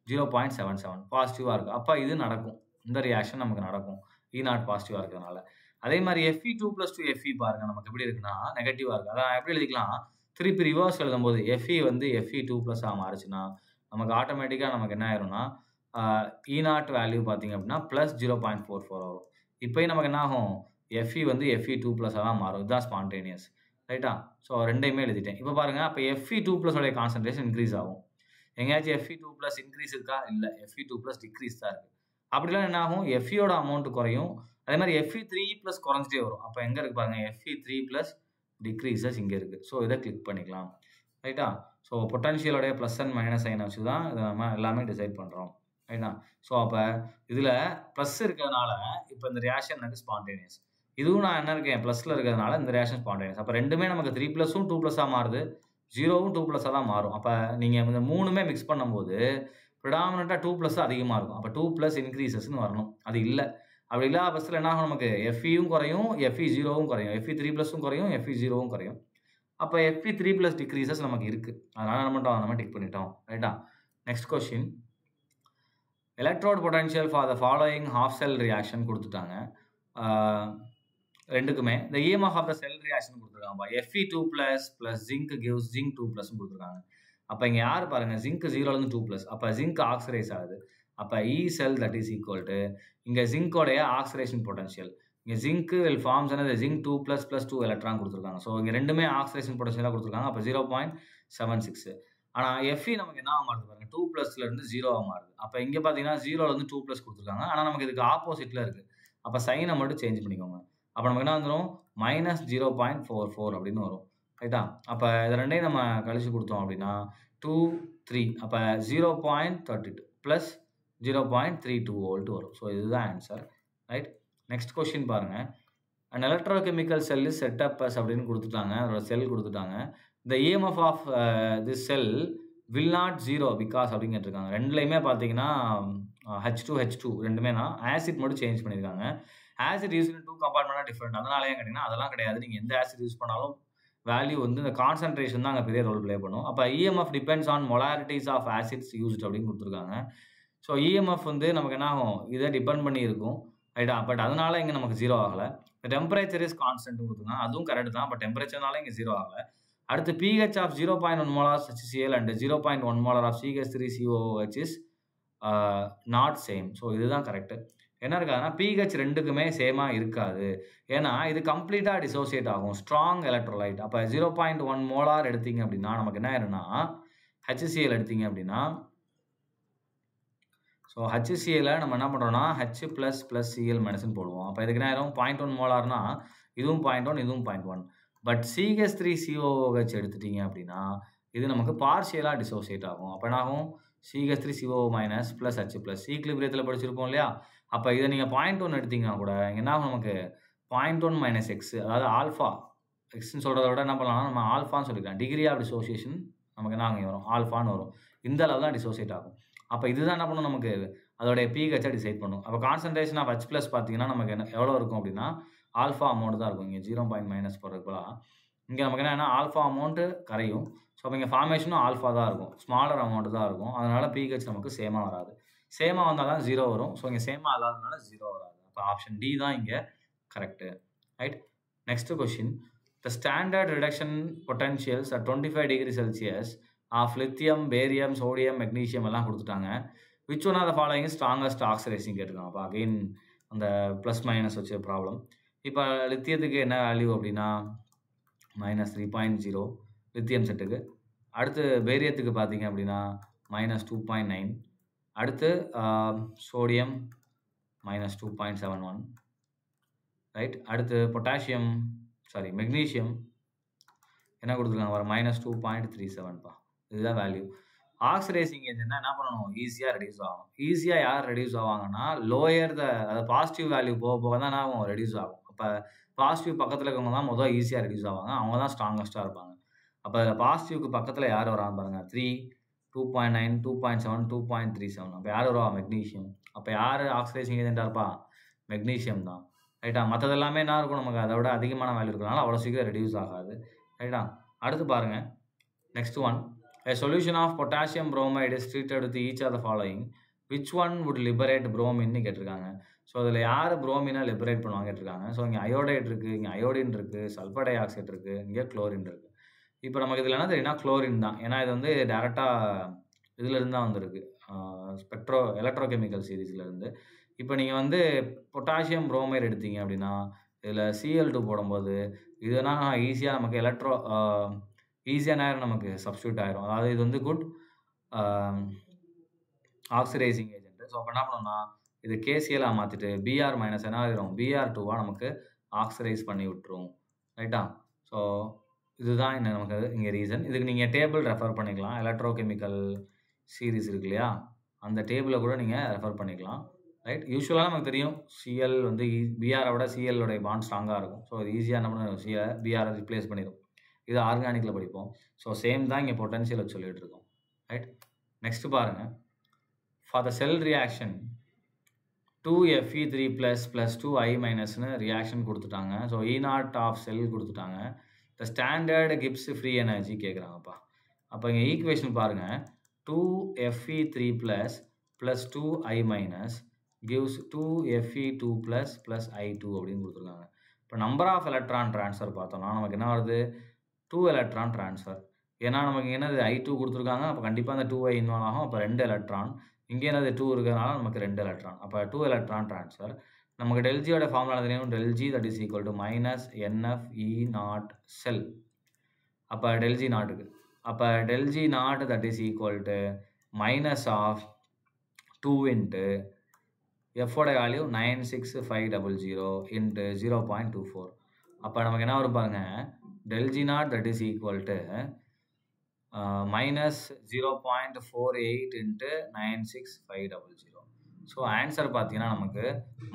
0.77 பாசிட்டிவாக இருக்குது. அப்போ இது நடக்கும், இந்த ரியாக்ஷன் நமக்கு நடக்கும் E0 பாசிட்டிவாக இருக்கிறதுனால. அதே மாதிரி Fe2+2 Fe பாருங்கள் நமக்கு எப்படி இருக்குன்னா நெகட்டிவாக இருக்குது. அதான் எப்படி எழுதிக்கலாம், திருப்பி ரிவர்ஸ் எழுதும்போது Fe வந்து Fe2+ஆக மாறுச்சுன்னா நமக்கு ஆட்டோமேட்டிக்காக நமக்கு என்ன ஆயிரும்னா E0 வேல்யூ பார்த்தீங்க அப்படின்னா +0.44 வரும். இப்பயும் நமக்கு என்ன ஆகும்? Fe வந்து Fe2+ தான் மாறும். இதுதான் ஸ்பான்டேனியஸ். ரைட்டா? ஸோ 2யுமே எழுதிட்டேன். இப்ப பாருங்க, அப்ப Fe2+ உடைய கான்சன்ட்ரேஷன் இன்கிரீஸ் ஆகும். எங்கேயாச்சும் Fe2+ இன்கிரீஸ் இருக்கா? இல்ல. Fe2+ டிக்ரீஸ் தான் இருக்கு. அப்படிலாம் என்ன ஆகும்? Fe யோட அமௌண்ட் குறையும். அதே மாரி Fe3+ குறைஞ்சிட்டே வரும். அப்ப எங்க இருக்கு பாருங்க? Fe3+ டிக்ரீசஸ் இங்க இருக்கு. ஸோ இத கிளிக் பண்ணிக்கலாம். ரைட்டா? ஸோ பொட்டன்ஷியலோடைய பிளஸ் அண்ட் மைனஸ் சைன வச்சு தான் இத நம்ம எல்லாமே டிசைட் பண்றோம். ரைட்டா? ஸோ அப்ப இதுல பிளஸ் இருக்கிறதுனால, இப்ப இந்த ரியாக்ஷன் எனக்கு ஸ்பான்டேனியஸ். இதுவும் நான் என்ன இருக்கேன்? பிளஸ்ல இருக்கிறதுனால இந்த ரியாக்ஷன் ஸ்பான்டேனியஸ். அப்ப 2மே நமக்கு 3+ம் 2+ஆ மாறுது. 0வும் 2+ஆ தான் மாறும். அப்ப நீங்க இந்த 3மே மிக்ஸ் பண்ணும்போது, பிரெடாமினன்ட்டா 2+ அதிகமா இருக்கும். அப்ப 2+ இன்கிரீசஸ்ன்னு வரணும். அது இல்ல. அப்படி இல்லாத பட்சத்தில என்ன ஆகும் நமக்கு? Feயும் குறையும், Fe0வும் குறையும். Fe3+ம் குறையும், Fe0வும் குறையும். அப்ப Fe3+ டிக்ரீசஸ் நமக்கு இருக்கு. அதனால என்ன பண்ணிட்டோம்? நம்ம டிக் பண்ணிட்டோம். ரைட்டா? Next question. Electrode potential for the following half sell reaction குடுத்துட்டாங்க. 2க்குமே the EMF of the cell reaction குடுத்துருக்காங்கப்பா. Fe2+ zinc gives zinc 2+ குடுத்துருக்காங்க. அப்ப இங்க யாரு பாருங்க, zinc 0லேருந்து 2+. அப்ப zinc ஆக்ஸிடைஸ் ஆகுது. அப்ப E cell that is equal to இங்க zinc உடைய ஆக்ஸிடேஷன் பொட்டன்ஷியல். இங்க zinc will forms என்னது zinc 2+ + 2 எலக்ட்ரான் குடுத்துருக்காங்க. ஸோ இங்க 2மே ஆக்ஸிடேஷன் பொட்டன்ஷியலா குடுத்துருக்காங்க. அப்ப 0.76. ஆனா Fe நமக்கு என்னவா மாறுது பாருங்க, 2+லேருந்து 0வா மாறுது. அப்ப இங்க பார்த்தீங்கன்னா 0லேருந்து 2+ குடுத்துருக்காங்க. ஆனா நமக்கு இதுக்கு ஆப்போசிட்ல இருக்கு. அப்ப சைன மட்டும் சேஞ்ச் பண்ணிக்கோங்க. அப்ப நமக்கு என்ன வந்துரும்? -0.44 அப்படின்னு வரும். ரைட்டா? அப்ப இது 2யும் நம்ம கழிச்சு குடுத்தோம் அப்படின்னா, 2, 3 அப்ப 0.32 பிளஸ் 0.32 வோல்ட் வரும். ஸோ இதுதான் ஆன்சர். ரைட்? நெக்ஸ்ட் கொஸ்டின் பாருங்க. An electrochemical cell is set up as அப்படின்னு குடுத்துட்டாங்க. அதோட செல் குடுத்துட்டாங்க. The EMF of this cell will not 0 because அப்படின்னு கேட்டிருக்காங்க. 2லயுமே பார்த்தீங்கன்னா H2 2மே தான். ஆசிட் மட்டும் சேஞ்ச் பண்ணியிருக்காங்க. ஆசிட் யூஸ்ட் இன் 2 கம்பார்ட்மெண்ட்டா டிஃபரெண்ட். அதனால ஏன் கேட்டீங்கன்னா, அதெல்லாம் கிடையாது. நீங்க எந்த ஆசிட் யூஸ் பண்ணாலும் வேல்யூ வந்து இந்த கான்சன்ட்ரேஷன் தான் அங்க பெரிய ரோல் ப்ளே பண்ணும். அப்ப EMF depends on molarities of acids used அப்படின்னு குடுத்துருக்காங்க. ஸோ EMF வந்து நமக்கு என்ன ஆகும்? இத டிபெண்ட் பண்ணி இருக்கும். ரைட்டா? பட் அதனால இங்க நமக்கு 0 ஆகல. டெம்பரேச்சர் இஸ் கான்ஸ்டன்ட் குடுத்துருக்காங்க. அதுவும் கரெக்ட் தான். பட் டெம்பரேச்சர்னால இங்க 0 ஆகல. அடுத்து pH of 0.1 molar HCl and 0.1 molar of CH3COOH is not same. So இதுதான் கரெக்ட். என்ன இருக்காதுன்னா, pH 2க்குமே சேமா இருக்காது. ஏன்னா இது கம்ப்ளீட்டா டிசோசியேட் ஆகும். Strong electrolyte. அப்ப 0.1 மோலார் எடுத்தீங்க அப்படின்னா, நமக்கு என்ன ஆயிரும்னா, HCl எடுத்தீங்க அப்படின்னா, ஸோ HCl நம்ம என்ன பண்றோம்னா, H++Cl- போடுவோம். அப்ப இதுக்கு என்ன ஆயிரும்? 0.1 மோலார்னா, இதுவும் 0.1 இதுவும் 0.1. பட் CH3COOH எடுத்துட்டீங்க அப்படின்னா, இது நமக்கு பார்ஷியலா டிசோசியேட் ஆகும். அப்ப என்ன ஆகும்? CH3CO- + H+. ஈக்லிபிரியத்துல படிச்சிருப்போம் இல்லையா? அப்ப இத நீங்க 0.1 எடுத்தீங்கன்னா கூட, என்ன ஆகும் நமக்கு? 0.1 - X. அதாவது ஆல்ஃபா. Xன்னு சொல்றத விட என்ன பண்ணலாம்னா, நம்ம ஆல்ஃபான்னு சொல்லிக்கலாம். டிகிரி ஆஃப் டிசோசியேஷன் நமக்கு என்ன அங்க வரும்? ஆல்ஃபான்னு வரும். இந்த அளவு தான் டிசோசியேட் ஆகும். அப்ப இதுதான் என்ன பண்ணும் நமக்கு? அதோடைய pH டிசைட் பண்ணும். அப்ப கான்சன்ட்ரேஷன் ஆஃப் H+ பார்த்தீங்கன்னா, நமக்கு என்ன எவ்வளோ இருக்கும் அப்படின்னா, ஆல்ஃபா அமௌண்ட் தான் இருக்கும். இங்க 0. போடுறதுக்கு பதிலா, இங்க நமக்கு என்னன்னா ஆல்ஃபா அமௌண்ட் கரையும். ஸோ அப்ப இங்க ஃபார்மேஷனும் ஆல்ஃபா தான் இருக்கும். ஸ்மாலர் அமௌண்ட் தான் இருக்கும். அதனால pH நமக்கு சேமா வராது. சேமா வந்தா தான் 0 வரும். ஸோ இங்க சேமா இல்லாதனால 0 வராது. அப்ப ஆப்ஷன் டி தான் இங்க correct. Right? Next question. The standard reduction potentials at 25 degrees Celsius of lithium, barium, sodium, magnesium எல்லாம் கொடுத்துட்டாங்க. Which one of the following is strongest oxidizing கேட்டிருக்காங்க. அப்ப அகைன் அந்த பிளஸ் மைனஸ் வச்ச ப்ராப்ளம். இப்ப லித்தியத்துக்கு என்ன வேல்யூ அப்படின்னா, -3.0 லித்தியம் செட்டுக்கு. அடுத்து பேரியத்துக்கு பார்த்தீங்க அப்படின்னா, -2.9. அடுத்து சோடியம் -2.71. ரைட்? அடுத்து பொட்டாசியம் மெக்னீசியம் என்ன குடுத்துருக்காங்க பாருங்க, -2.37 இதுதான் வேல்யூ. ஆக்சிடைசிங் ஏஜென்ட்னா என்ன பண்ணணும்? ஈஸியா ரெடியூஸ் ஆகணும். ஈஸியா யார் ரெடியூஸ் ஆவாங்கன்னா, லோயர் அதாவது பாசிட்டிவ் வேல்யூ போக போக தான் என்ன ஆகும்? ரெடியூஸ் ஆகும். அப்ப பாசிட்டிவ் பக்கத்துல இருக்கவங்க தான் முதல்ல ஈஸியா ரெடியூஸ் ஆவாங்க. அவங்க தான் ஸ்ட்ராங்கஸ்ட்டா இருப்பாங்க. அப்ப அதுல பாசிட்டிவ்க்கு பக்கத்துல யார் வராங்க பாருங்க. 3, 2.9, 2.7, 2.37. அப்ப யார் வருவா? மெக்னீசியம். அப்ப யாரு ஆக்சிடைசிங் ஏஜென்ட்டா இருப்பா? மெக்னீசியம் தான். ரைட்டா? மத்தது எல்லாமே என்ன இருக்கும்? நமக்கு அதை விட அதிகமான வேல்யூ இருக்கனால அவ்வளோ சீக்கிரம் ரெடியூஸ் ஆகாது. ரைட்டா? அடுத்து பாருங்க. Next one. A solution of potassium bromide is treated with each of the following. Which one would liberate bromine ன்னு கேட்டிருக்காங்க. ஸோ அதில் யார் புரோமினை லிபரேட் பண்ணுவாங்க கேட்டிருக்காங்க. ஸோ இங்கே அயோடைட் இருக்கு, இங்கே அயோடின் இருக்கு, சல்ஃபர் டை ஆக்சைடு இருக்கு, இங்கே குளோரின் இருக்கு. இப்போ நமக்கு இதில் என்ன தெரியும்னா குளோரின் தான். ஏன்னா இது வந்து டேரெக்டாக இதுலேருந்து தான் வந்திருக்கு. எலக்ட்ரோகெமிக்கல் சீரீஸ்லேருந்து. இப்போ நீங்கள் வந்து பொட்டாசியம் புரோமைடு எடுத்தீங்க அப்படின்னா இதில் Cl2 போடும்போது இதுனா ஈஸியாக நமக்கு ஈஸியாக நேரம் நமக்கு சப்ஸ்டியூட் ஆயிரும். அதாவது இது வந்து குட் ஆக்சிடைசிங் ஏஜென்ட். ஸோ அப்போ என்ன பண்ணணும்னா இது KCl-ஆ மாற்றிட்டு Br மைனஸ் என்ன ஆகிரும் Br2-வா நமக்கு ஆக்சிடைஸ் பண்ணி விட்டுரும். ரைட்டா? ஸோ இதுதான் நமக்கு இங்கே ரீசன். இதுக்கு நீங்கள் டேபிள் ரெஃபர் பண்ணிக்கலாம். எலக்ட்ரோகெமிக்கல் சீரிஸ் இருக்கு இல்லையா, அந்த டேபிளை கூட நீங்கள் ரெஃபர் பண்ணிக்கலாம். ரைட்? யூஸ்வலாக நமக்கு தெரியும் Cl வந்து Br-ஐ விட Cl-உடைய பாண்ட் ஸ்ட்ராங்காக இருக்கும். ஸோ இது ஈஸியாக என்ன பண்ணும் Br-ஐ ரிப்ளேஸ் பண்ணிடும். இது ஆர்கானிக்கில் படிப்போம். ஸோ சேம் தான் இங்கே பொட்டன்ஷியல் சொல்லிட்டு இருக்கோம். ரைட்? நெக்ஸ்ட் பாருங்கள். For the cell reaction 2Fe3 + 2I- reaction கொடுத்துட்டாங்க. ஸோ E0 ஆஃப் செல் கொடுத்துட்டாங்க. The standard Gibbs free energy கேட்குறாங்கப்பா. அப்போ இங்கே ஈக்குவேஷன் பாருங்கள். 2Fe3 + 2I- gives 2Fe2 + I2 அப்படின்னு கொடுத்துருக்காங்க. இப்போ நம்பர் ஆஃப் எலக்ட்ரான் ட்ரான்ஸ்ஃபர் பார்த்தோம்னா நமக்கு என்ன வருது 2 எலக்ட்ரான் ட்ரான்ஸ்ஃபர். ஏன்னா நமக்கு என்னது I2 கொடுத்துருக்காங்க. அப்போ கண்டிப்பாக அந்த 2I இன்வால்வ் ஆகும். அப்போ 2 எலக்ட்ரான். இங்கே என்னது 2 இருக்கிறதுனால நமக்கு 2 எலக்ட்ரான். அப்போ 2 எலக்ட்ரான் ட்ரான்ஸ்ஃபர். நமக்கு ΔGயோட ஃபார்முலா தெரியும். ΔG that is equal to -NFE0 cell. அப்போ ΔG0க்கு அப்போ ΔG0 that is equal to minus of 2 into F-ஓட வேல்யூ 96500 இன்ட்டு 0.24. அப்போ நமக்கு என்ன வரும் பாருங்க ΔG0 that is equal to -0.48 into 96500. So answer பார்த்தீங்கன்னா நமக்கு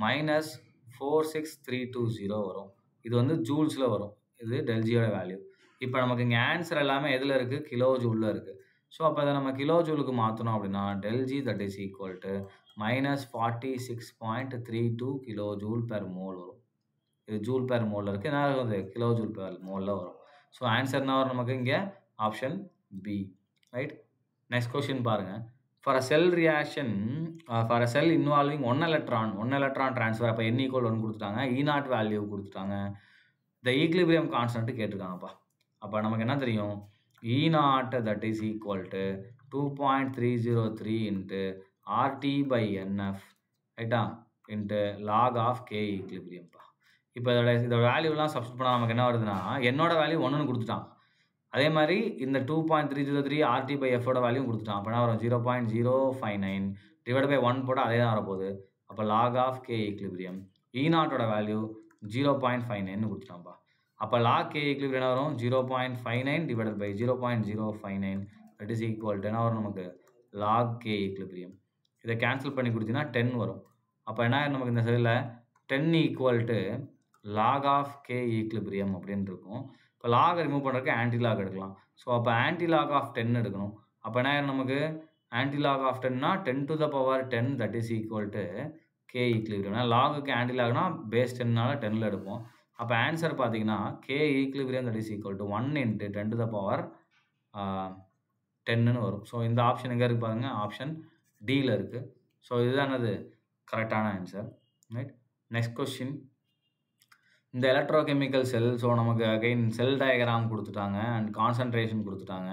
-46320 வரும். இது வந்து ஜூல்ஸில் வரும். இது ΔGயோட வேல்யூ. இப்போ நமக்கு இங்கே ஆன்சர் எல்லாமே எதில் இருக்குது கிலோ ஜூலில் இருக்குது. ஸோ அப்போ அதை நம்ம கிலோ ஜூலுக்கு மாற்றணும் அப்படின்னா ΔG that is equal to -46.32 kilo joule per mole வரும். இது ஜூல் பெர் மோலில் இருக்குது. என்ன வருது கிலோ ஜூல் பெர் மோலில் வரும். ஸோ ஆன்சர் என்ன வரும் நமக்கு இங்கே option B. Right? Next question பாருங்கள். For a cell reaction for a cell involving 1 electron transfer. அப்போ N = 1 கொடுத்துட்டாங்க. E0 வேல்யூ கொடுத்துட்டாங்க. த ஈக்லிபிரியம் கான்ஸ்டன்ட் கேட்டிருக்காங்கப்பா. அப்போ நமக்கு என்ன தெரியும் E0 that is equal to 2.303 into RT/NF ரைட்டா இன்ட்டு லாக் ஆஃப் K ஈக்லிபிரியம்ப்பா. இப்போ இதோட வேல்யூலாம் சப்ஸ்டிட் பண்ணால் நமக்கு என்ன வருதுன்னா என்னோட வேல்யூ 1ன்னு கொடுத்துட்டான். அதே மாதிரி இந்த 2.303 RT/F-ஓட வேல்யூ கொடுத்துட்டான். அப்போ என்ன வரும் 0.059 டிவைட் பை 1 போட்டால் அதே தான் வரப்போகுது. அப்போ லாக் ஆஃப் K ஈக்லிபிரியம் E0ஓட வேல்யூ 0.59 கொடுத்துட்டான்ப்பா. அப்போ லாக் K ஈக்லிபிரியம் என்ன வரும் 0.59 divide by 0.059 that is equal to என்ன வரும் நமக்கு லாக் K ஈக்லிபிரியம். இதை கேன்சல் பண்ணி கொடுத்தீங்கன்னா 10 வரும். அப்போ என்ன நமக்கு இந்த சைடில் 10 equal to log of K equilibrium அப்படின்னு இருக்கும். இப்போ லாகை ரிமூவ் பண்ணுறதுக்கு ஆன்டி லாக் எடுக்கலாம். ஸோ அப்போ ஆன்டி லாக் ஆஃப் 10 எடுக்கணும். அப்போ என்ன நமக்கு ஆன்டி லாக் ஆஃப் 10னா 10⁻10 that is equal to K equilibrium. லாகுக்கு ஆன்டி லாக்னா பேஸ் 10னால 10ல் எடுப்போம். அப்போ ஆன்சர் பார்த்தீங்கன்னா K equilibrium that is equal to 1 into 10⁻10ன்னு வரும். ஸோ இந்த ஆப்ஷன் எங்கே இருக்குது பாருங்கள் ஆப்ஷன் டியில் இருக்குது. ஸோ இதுதான் அது கரெக்டான ஆன்சர். ரைட்? Next question. இந்த எலக்ட்ரோகெமிக்கல் செல் ஸோ நமக்கு அகைன் செல் டயக்ராம் கொடுத்துட்டாங்க அண்ட் கான்சன்ட்ரேஷன் கொடுத்துட்டாங்க.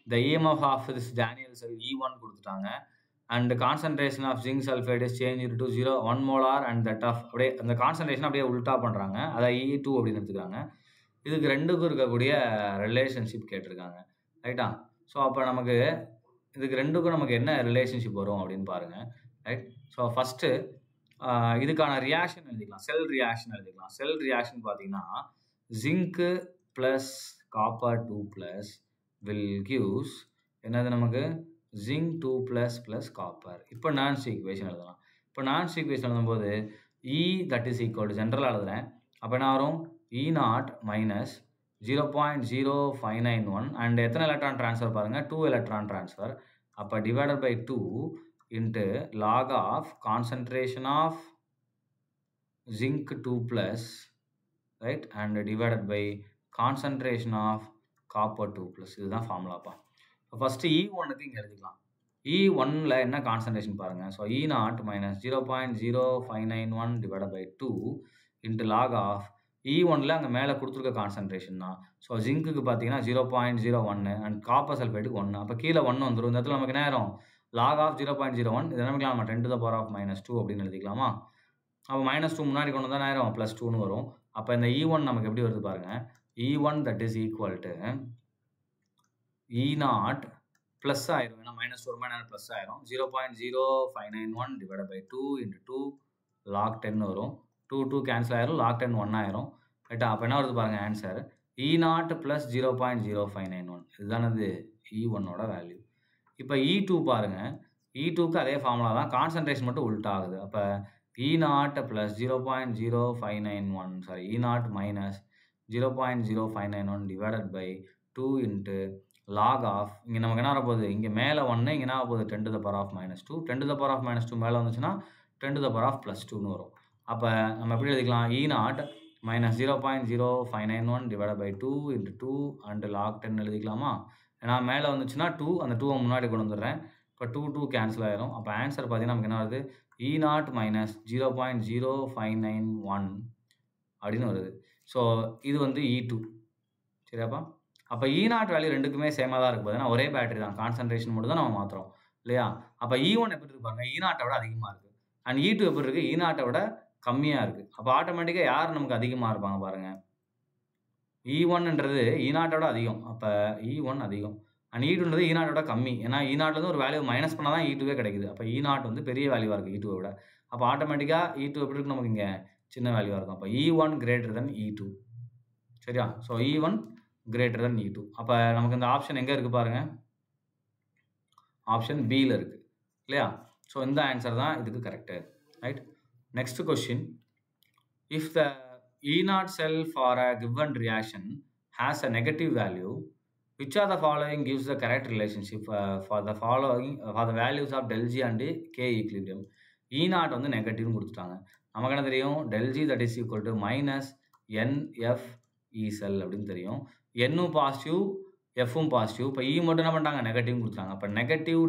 The EMF of this Daniell cell E1 கொடுத்துட்டாங்க and concentration of zinc sulphide is change to 1 molar and that of அப்படியே அந்த கான்சன்ட்ரேஷன் அப்படியே உல்ட்டா பண்ணுறாங்க. அதை E2 அப்படின்னு எடுத்துக்கிறாங்க. இதுக்கு ரெண்டுக்கும் இருக்கக்கூடிய ரிலேஷன்ஷிப் கேட்டிருக்காங்க. ரைட்டா? ஸோ அப்போ நமக்கு இதுக்கு ரெண்டுக்கும் நமக்கு என்ன ரிலேஷன்ஷிப் வரும் அப்படின்னு பாருங்கள். ரைட்? ஸோ ஃபஸ்ட்டு இதுக்கான ரியாக்ஷன் எழுதிக்கலாம். செல் ரியாக்ஷன் எழுதிக்கலாம். செல் ரியாக்ஷன் பார்த்தீங்கன்னா zinc plus copper 2+ will gives என்னது நமக்கு ஜிங்க் 2+ ப்ளஸ் காப்பர். இப்போ நான்ஸ் ஈக்குவேஷன் எழுதலாம். இப்போ நான்ஸ் ஈக்குவேஷன் எழுதும்போது E that is equal to ஜென்ரலாக எழுதுறேன். அப்போ என்ன வரும் E0 மைனஸ் 0.0591 அண்ட் எத்தனை எலக்ட்ரான் ட்ரான்ஸ்ஃபர் பாருங்கள் 2 எலக்ட்ரான் ட்ரான்ஸ்ஃபர். அப்போ divided by 2 into log of concentration of zinc 2+, right, and divided by concentration of copper 2+. இதுதான் ஃபார்முலாப்பா. ஃபஸ்ட்டு E1க்கு இங்கே எழுதிக்கலாம். E1ல என்ன கான்சன்ட்ரேஷன் பாருங்கள். So E0 minus 0.0591 divide by 2 into log of E1ல அங்கே மேலே கொடுத்துருக்க கான்சன்ட்ரேஷன் தான். ஸோ ஜிங்க்குக்கு பார்த்தீங்கன்னா 0.01 அண்ட் காப்பர் சல்ஃபேட்டுக்கு 1. அப்போ கீழே 1 வந்துடும். இந்த இடத்துல நமக்கு என்ன ஆயிரும் log of 0.01 இது என்ன பண்ணிக்கலாம் நம்ம 10 to the power of -2 அப்படின்னு எழுதிக்கலாமா? அப்போ -2 முன்னாடி கொண்டு வந்தா ஆயிரும் +2ன்னு வரும். அப்போ இந்த E1 நமக்கு எப்படி வருது பாருங்க. E1 that is equal to E0 plus ஆயிரும். ஏன்னா -2 வருமா ப்ளஸ் ஆயிரும். 0.0591 divided by 2 into 2 log 10 வரும். 2 கேன்சல் ஆயிரும். log 10 1 ஆயிரும். ரைட்டா? அப்போ என்ன வருது பாருங்க ஆன்சர். E0 plus 0.0591 இதுதானது E1ஓட வேல்யூ. இப்போ E2 பாருங்க. E2க்கு அதே ஃபார்முலா தான். கான்சன்ட்ரேஷன் மட்டும் உல்ட்டா ஆகுது. அப்போ E0 plus 0.0591 sorry E0 minus 0.0591 divided by 2 into log of இங்கே நமக்கு என்ன வரப்போகுது இங்கே மேலே 1 இங்கே என்ன ஆகப்போகுது 10 to the power of -2 10 to the power of -2 மேலே வந்துச்சுன்னா 10 to the power of +2ன்னு வரும். அப்போ நம்ம எப்படி எழுதிக்கலாம் E0 minus 0.0591 divided by 2 into 2 and log 10 எழுதிக்கலாமா? ஏன்னா மேலே வந்துச்சுன்னா 2 அந்த 2 முன்னாடி கொண்டு வந்துடுறேன். இப்போ 2 கேன்சல் ஆயிரும். அப்போ ஆன்சர் பார்த்தீங்கன்னா நமக்கு என்ன வருது E0 minus 0.0591 அப்படின்னு வருது. ஸோ இது வந்து E2 சரியாப்பா? அப்போ E0 வேல்யூ ரெண்டுக்குமே சேமாக தான் இருக்குது. பார்த்தீங்கன்னா ஒரே பேட்டரி தான். கான்சன்ட்ரேஷன் மட்டும் தான் நம்ம மாற்றுறோம் இல்லையா? அப்போ E1 எப்படி இருக்கு பாருங்க E0 விட அதிகமாக இருக்குது. அண்ட் E2 எப்படி இருக்குது E0 விட கம்மியாக இருக்குது. அப்போ ஆட்டோமேட்டிக்காக யார் நமக்கு அதிகமாக இருப்பாங்க பாருங்கள். E1ன்றது E0 விட அதிகம். அப்போ E1 அதிகம். அண்ட் E2ன்றது E0 விட கம்மி. ஏன்னா E0லேருந்து ஒரு வேல்யூ மைனஸ் பண்ணால் தான் E2வே கிடைக்குது. அப்போ E0 வந்து பெரிய வேல்யூவாக இருக்குது E2வை விட. அப்போ ஆட்டோமேட்டிக்காக E2 எப்படி இருக்கு நமக்கு இங்கே சின்ன வேல்யூவாக இருக்கும். அப்போ E1 greater than E2 சரியா? So E1 greater than E2. அப்போ நமக்கு இந்த ஆப்ஷன் எங்கே இருக்குது பாருங்கள். ஆப்ஷன் பியில் இருக்குது இல்லையா? ஸோ இந்த ஆன்சர் தான் இதுக்கு correct. Right. Next question. If the E0 cell for a given reaction has a negative value, which of the following gives the correct relationship for the values of del G and K equilibrium? E0 வந்து நெகட்டிவ்னு கொடுத்துட்டாங்க. நமக்கு என்ன தெரியும் del G that is equal to minus NF E cell அப்படின்னு தெரியும். Nனும் பாசிட்டிவ் Fவும் பாசிட்டிவ். இப்போ E மட்டும் என்ன பண்ணிட்டாங்க நெகட்டிவ்னு கொடுத்துட்டாங்க. அப்போ நெகட்டிவ்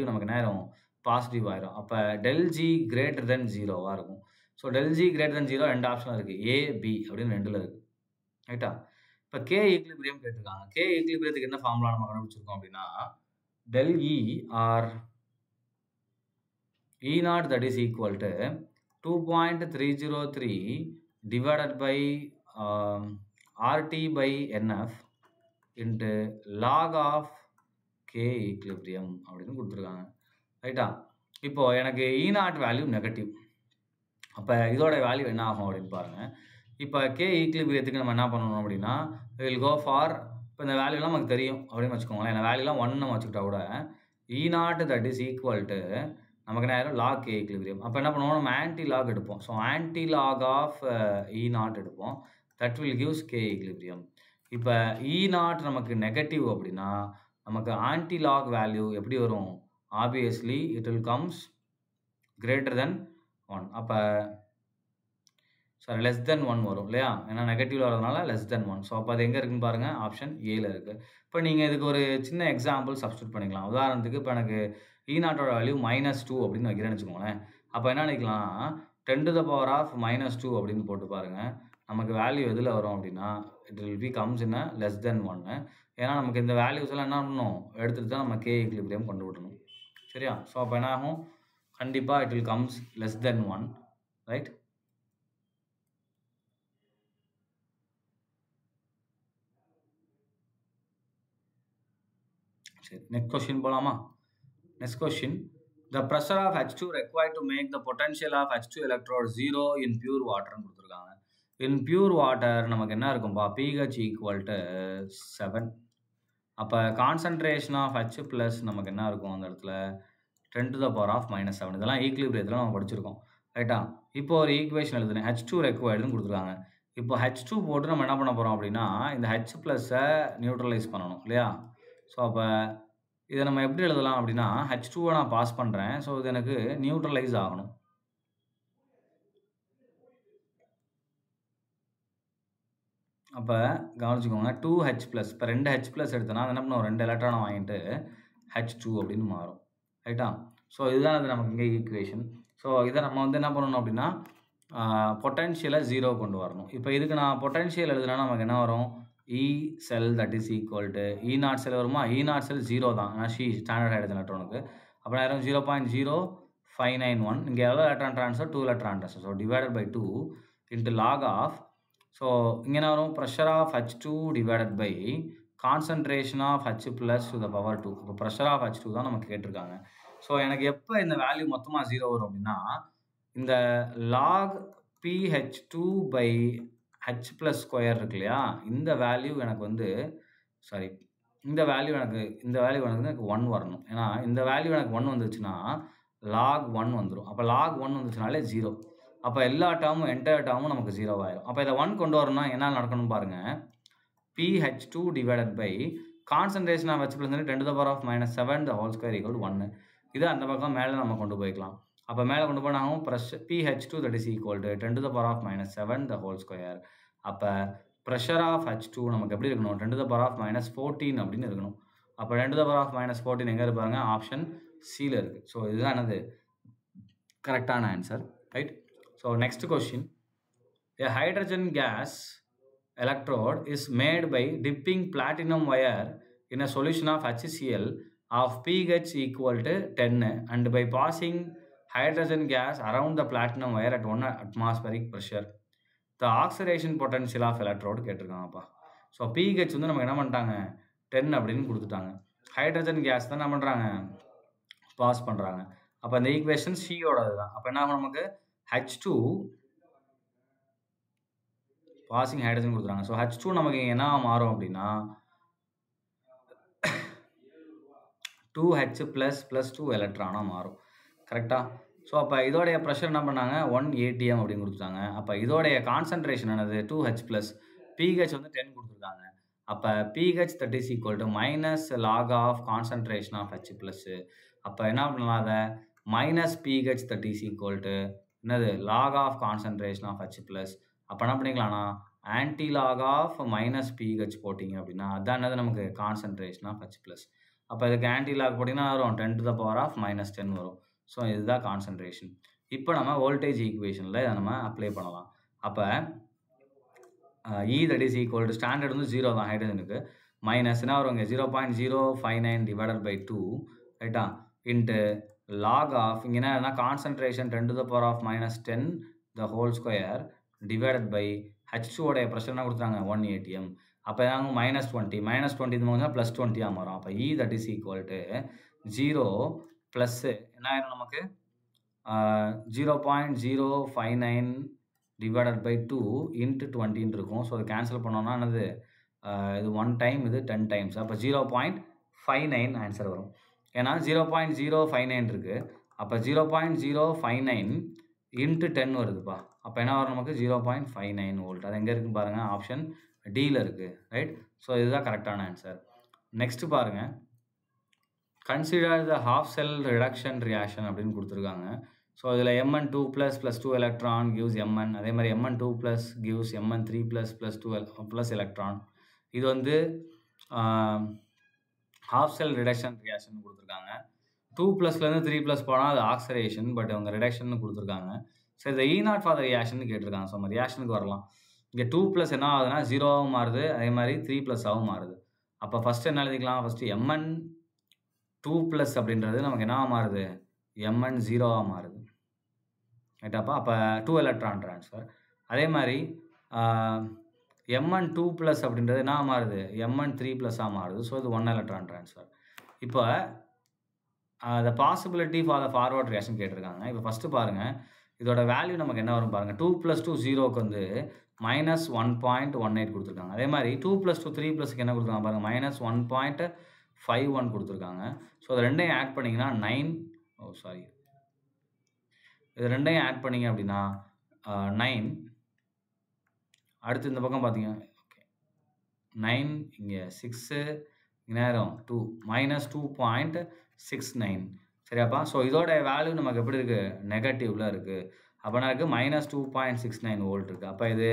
நமக்கு என்ன ஆயிரும் பாசிட்டிவ் ஆயிரும். அப்போ del G greater than 0வாக இருக்கும். So del G greater than 0 ரெண்டு ஆப்ஷன் இருக்குது. A B அப்படின்னு ரெண்டில் இருக்குது ரைட்டா? இப்போ K ஈக்லிபிரியம் கேட்டிருக்காங்க. K ஈக்லிபிரியத்துக்கு என்ன ஃபார்முலா நம்ம கண்டுபிடிச்சிருக்கோம் அப்படின்னா del E or E0 that is equal to 2.303 divided by RT by NF into log of K equilibrium அப்படின்னு கொடுத்துருக்காங்க ரைட்டா? இப்போ எனக்கு E0 வேல்யூ நெகட்டிவ். அப்போ இதோட வேல்யூ என்ன ஆகும் அப்படின்னு பாருங்கள். இப்போ K ஈக்லிபிரியத்துக்கு நம்ம என்ன பண்ணணும் அப்படின்னா வில் கோ ஃபார் இப்போ இந்த வேல்யூலாம் நமக்கு தெரியும் அப்படின்னு வச்சுக்கோங்களேன். இந்த வேல்யூலாம் 1 நம்ம வச்சுக்கிட்டா கூட E0 that is equal to நமக்கு என்ன ஆயிரும் log K equilibrium. அப்போ என்ன பண்ணுவோம் நம்ம ஆன்டி லாக் எடுப்போம். So anti lock of E0 எடுப்போம். That will gives K equilibrium. இப்போ E0 நமக்கு நெகட்டிவ் அப்படின்னா நமக்கு ஆன்டி லாக் வேல்யூ எப்படி வரும்? Obviously it will comes greater than 1. அப்போ சாரி லெஸ் தென் 1 வரும் இல்லையா? ஏன்னா நெகட்டிவ்ல வரதுனால லெஸ் தென் 1. ஸோ அப்போ அது எங்கே இருக்குன்னு பாருங்கள் ஆப்ஷன் ஏல இருக்குது. இப்போ நீங்கள் இதுக்கு ஒரு சின்ன எக்ஸாம்பிள் சப்ஸ்டியூட் பண்ணிக்கலாம். உதாரணத்துக்கு இப்போ எனக்கு E0ஓட வேல்யூ -2 அப்படின்னு வைக்கிறேன்னு வச்சுக்கோங்களேன். அப்போ என்ன நினைக்கலாம் 10 to the power of -2 அப்படின்னு போட்டு பாருங்கள். நமக்கு வேல்யூ எதில் வரும் அப்படின்னா it will be comes in less than 1. ஏன்னா நமக்கு இந்த வேல்யூஸ் எல்லாம் என்ன பண்ணணும் எடுத்துகிட்டு தான் நம்ம K ஈக்லிபிரியம் கொண்டு விடணும் சரியா? ஸோ அப்போ என்ன ஆகும் கண்டிப்பாக it will comes less than 1 right? சரி நெக்ஸ்ட் கொஸ்டின் போகலாமா? Next question. The pressure of H2 required to make the potential of H2 electrode 0 in pure water கொடுத்துருக்காங்க. In pure water நமக்கு என்ன இருக்கும்பா pH equal to 7. அப்போ கான்சன்ட்ரேஷன் ஆஃப் H ப்ளஸ் நமக்கு என்ன இருக்கும் அந்த இடத்துல 10 to the power of -7. இதெல்லாம் ஈக்லிபிரியத்தில் நம்ம படிச்சிருக்கோம் ரைட்டா? இப்போ ஒரு ஈக்குவேஷன் எழுதுனேன் H2 ரெக்வயர்டுன்னு கொடுத்துருக்காங்க. இப்போ H2 போட்டு நம்ம என்ன பண்ண போகிறோம் அப்படின்னா இந்த H ப்ளஸ்ஸை நியூட்ரலைஸ் பண்ணணும் இல்லையா? ஸோ அப்போ இதை நம்ம எப்படி எழுதலாம் அப்படின்னா H2வை நான் பாஸ் பண்ணுறேன். ஸோ இது எனக்கு நியூட்ரலைஸ் ஆகணும். அப்போ கவனிச்சுக்கோங்க 2H+. இப்போ 2H+ எடுத்தோன்னா அது என்ன பண்ணுவோம் 2 எலக்ட்ரானை வாங்கிட்டு H2 அப்படின்னு மாறும் ரைட்டா? ஸோ இதுதான் அது நமக்கு இங்கே ஈக்குவேஷன். ஸோ இதை நம்ம வந்து என்ன பண்ணணும் அப்படின்னா பொட்டன்ஷியலை 0 கொண்டு வரணும். இப்போ இதுக்கு நான் பொட்டன்ஷியல் எழுதுனா நமக்கு என்ன வரும் E cell that is equal to E0 செல் வருமா? E0 செல் 0 தான். ஆனால் ஸ்டாண்டர்ட் ஹைட்ரஜன் எலக்ட்ரானுக்கு. அப்போ நேரம் 0.0591. இங்கே எவ்வளோ electron transfer? 2 electron transfer. So divided by 2 into log of. So இங்கே என்ன வரும்? Pressure of H2 divided by concentration of H plus to the power 2. இப்போ ப்ரெஷர் ஆஃப் H2 தான் நமக்கு கேட்டிருக்காங்க. ஸோ எனக்கு எப்போ இந்த வேல்யூ மொத்தமாக 0 வரும் அப்படின்னா, இந்த log PH2 by H plus square இருக்கு இல்லையா, இந்த வேல்யூ எனக்கு வந்து இந்த வேல்யூ எனக்கு 1 வரணும். ஏன்னா இந்த வேல்யூ எனக்கு 1 வந்துச்சுன்னா லாக் 1 வந்துடும். அப்போ லாக் 1 வந்துச்சுனாலே 0. அப்போ எல்லா டேர்மும் என்டையர் டேர்மும் நமக்கு 0 ஆயிடும். அப்போ இதை 1 கொண்டு வரணும்னா என்ன நடக்கணும் பாருங்க. PH2 divided by concentration of H plus 10 to the power of -7 the whole square equal to 1. இதை அந்த பக்கம் மேலே நம்ம கொண்டு போய்க்கலாம். அப்போ மேலே கொண்டு போனாலும் PH2 that is equal to 10 to the power of -7 the whole square. அப்போ ப்ரெஷர் ஆஃப் H2 நமக்கு எப்படி இருக்கணும்? 10 to the power of -14 அப்படின்னு இருக்கணும். அப்போ 10 to the power of -14 எங்கே இருப்பாங்க? ஆப்ஷன் சியில் இருக்குது. ஸோ இதுதான் என்னது கரெக்டான answer, right? So next question. A hydrogen gas electrode is made by dipping platinum wire in a solution of HCl of pH equal to 10 and by passing hydrogen gas around the platinum wire at 1 atmospheric pressure. The oxidation potential of electrode கேட்டிருக்காங்கப்பா. ஸோ pH வந்து நமக்கு என்ன பண்ணிட்டாங்க? 10 அப்படின்னு கொடுத்துட்டாங்க. ஹைட்ரஜன் கேஸ் தான் என்ன பண்ணுறாங்க? பாஸ் பண்ணுறாங்க. அப்போ இந்த ஈக்குவேஷன் சியோடது தான். அப்போ என்ன ஆகும்? நமக்கு H2 பாசிங் ஹைட்ரஜன் கொடுத்துறாங்க. ஸோ H2 நமக்கு என்ன மாறும் அப்படின்னா 2H + 2 எலக்ட்ரானாக மாறும். கரெக்டாக? ஸோ அப்போ இதோடைய ப்ரெஷர் என்ன பண்ணாங்க? 1 atm அப்படின்னு கொடுத்துட்டாங்க. அப்போ இதோடைய கான்சன்ட்ரேஷன் என்னது? 2H ப்ளஸ் pH வந்து 10 கொடுத்துருக்காங்க. அப்போ pH that is equal to minus log of concentration of H plus. அப்போ என்ன பண்ணலாம்? அதை minus pH that is equal to என்னது? log of concentration of H plus. அப்போ என்ன பண்ணிக்கலாம்னா anti lock of minus pH போட்டிங்க அப்படின்னா அதான் என்னது நமக்கு? Concentration of H plus. அப்போ இதுக்கு ஆன்டி லாக் போட்டிங்கன்னா வரும் 10 to the power of -10 வரும். ஸோ இதுதான் கான்சன்ட்ரேஷன். இப்போ நம்ம வோல்டேஜ் ஈக்குவேஷனில் இதை நம்ம அப்ளை பண்ணலாம். அப்போ E that is equal to standard வந்து 0 தான் ஹைட்ரஜனுக்கு. மைனஸ் என்ன வருவாங்க? 0.059 டிவைடட் பை 2, ரைட்டா? இன்ட்டு லாக் ஆஃப் இங்கே என்ன concentration 10 to the power of -10 the whole square divided by H2 உடைய ப்ரெஷர் என்ன கொடுத்தாங்க? 1 atm. அப்போ என்னாங்க? -20 -20 இது மாதிரி +20 மாறும். அப்போ E that is equal to 0 plus என்ன ஆயிரும் நமக்கு? 0.059 டிவைடட் பை 2 இன்ட்டு 20 இருக்கும். ஸோ அதை கேன்சல் பண்ணோம்னா என்னது? இது 1 டைம், இது 10 டைம்ஸ். அப்போ 0.59 ஆன்சர் வரும். ஏன்னா 0.059 இருக்குது. அப்போ 0.059 இன்ட்டு 10 வருதுப்பா. அப்போ என்ன வரும் நமக்கு? 0.59 வோல்ட். அது எங்கே இருக்குன்னு பாருங்கள். ஆப்ஷன் டியில் இருக்குது, ரைட்? ஸோ இதுதான் கரெக்டான ஆன்சர். நெக்ஸ்ட்டு பாருங்கள். கன்சிடர் த ஹாஃப் செல் ரிடக்ஷன் ரியாக்ஷன் அப்படின்னு கொடுத்துருக்காங்க. ஸோ இதில் Mn2 + 2 எலக்ட்ரான் கிவ்ஸ் Mn. அதே மாதிரி Mn2 + கிவ்ஸ் Mn3 + 2 எலக்ட்ரான். இது வந்து ஹாஃப் செல் ரிடக்ஷன் ரியாக்ஷன் கொடுத்துருக்காங்க. 2+லேருந்து 3+ போனால் அது ஆக்சிடேஷன், பட் அவங்க ரிடக்ஷன் கொடுத்துருக்காங்க. ஸோ இந்த E0 ஃபார் த ரியாக்ஷன் கேட்டிருக்காங்க. ஸோ நம்ம ரியாக்ஷனுக்கு வரலாம். இங்கே 2+ என்ன ஆகுதுன்னா 0ஆகவும் மாறுது, அதே மாதிரி 3+ஆகவும் மாறுது. அப்போ ஃபஸ்ட்டு என்ன எழுதிக்கலாம்? ஃபஸ்ட்டு Mn2+ அப்படின்றது நமக்கு என்ன மாறுது? Mn0ஆக மாறுது, ரைட்டாப்பா? அப்போ 2 எலக்ட்ரான் ட்ரான்ஸ்ஃபர். அதே மாதிரி Mn2+ அப்படின்றது என்ன மாறுது? Mn3+ஆக மாறுது. ஸோ இது 1 எலக்ட்ரான் ட்ரான்ஸ்ஃபர். இப்போ த possibility for the forward reaction கேட்டிருக்காங்க. இப்போ ஃபஸ்ட்டு பாருங்கள், இதோட வேல்யூ நமக்கு என்ன வரும் பாருங்கள். 2 + 2 0க்கு வந்து -1.18 கொடுத்துருக்காங்க. அதே மாதிரி 2 + 2 3+க்கு என்ன கொடுத்துருக்காங்க பாருங்கள்? -1.51 கொடுத்துருக்காங்க. ஸோ அது ரெண்டையும் ஆட் பண்ணிங்கன்னா 9, இது ரெண்டையும் ஆட் பண்ணிங்க அப்படின்னா 9. அடுத்து இந்த பக்கம் பார்த்தீங்க, ஓகே 9, இங்கே 6, நேரம் 2 -2.69. சரியாப்பா? ஸோ இதோட வேல்யூ நமக்கு எப்படி இருக்குது? நெகட்டிவில் இருக்குது. அப்போ என்ன இருக்குது? -2.69 வோல்ட் இருக்குது. அப்போ இது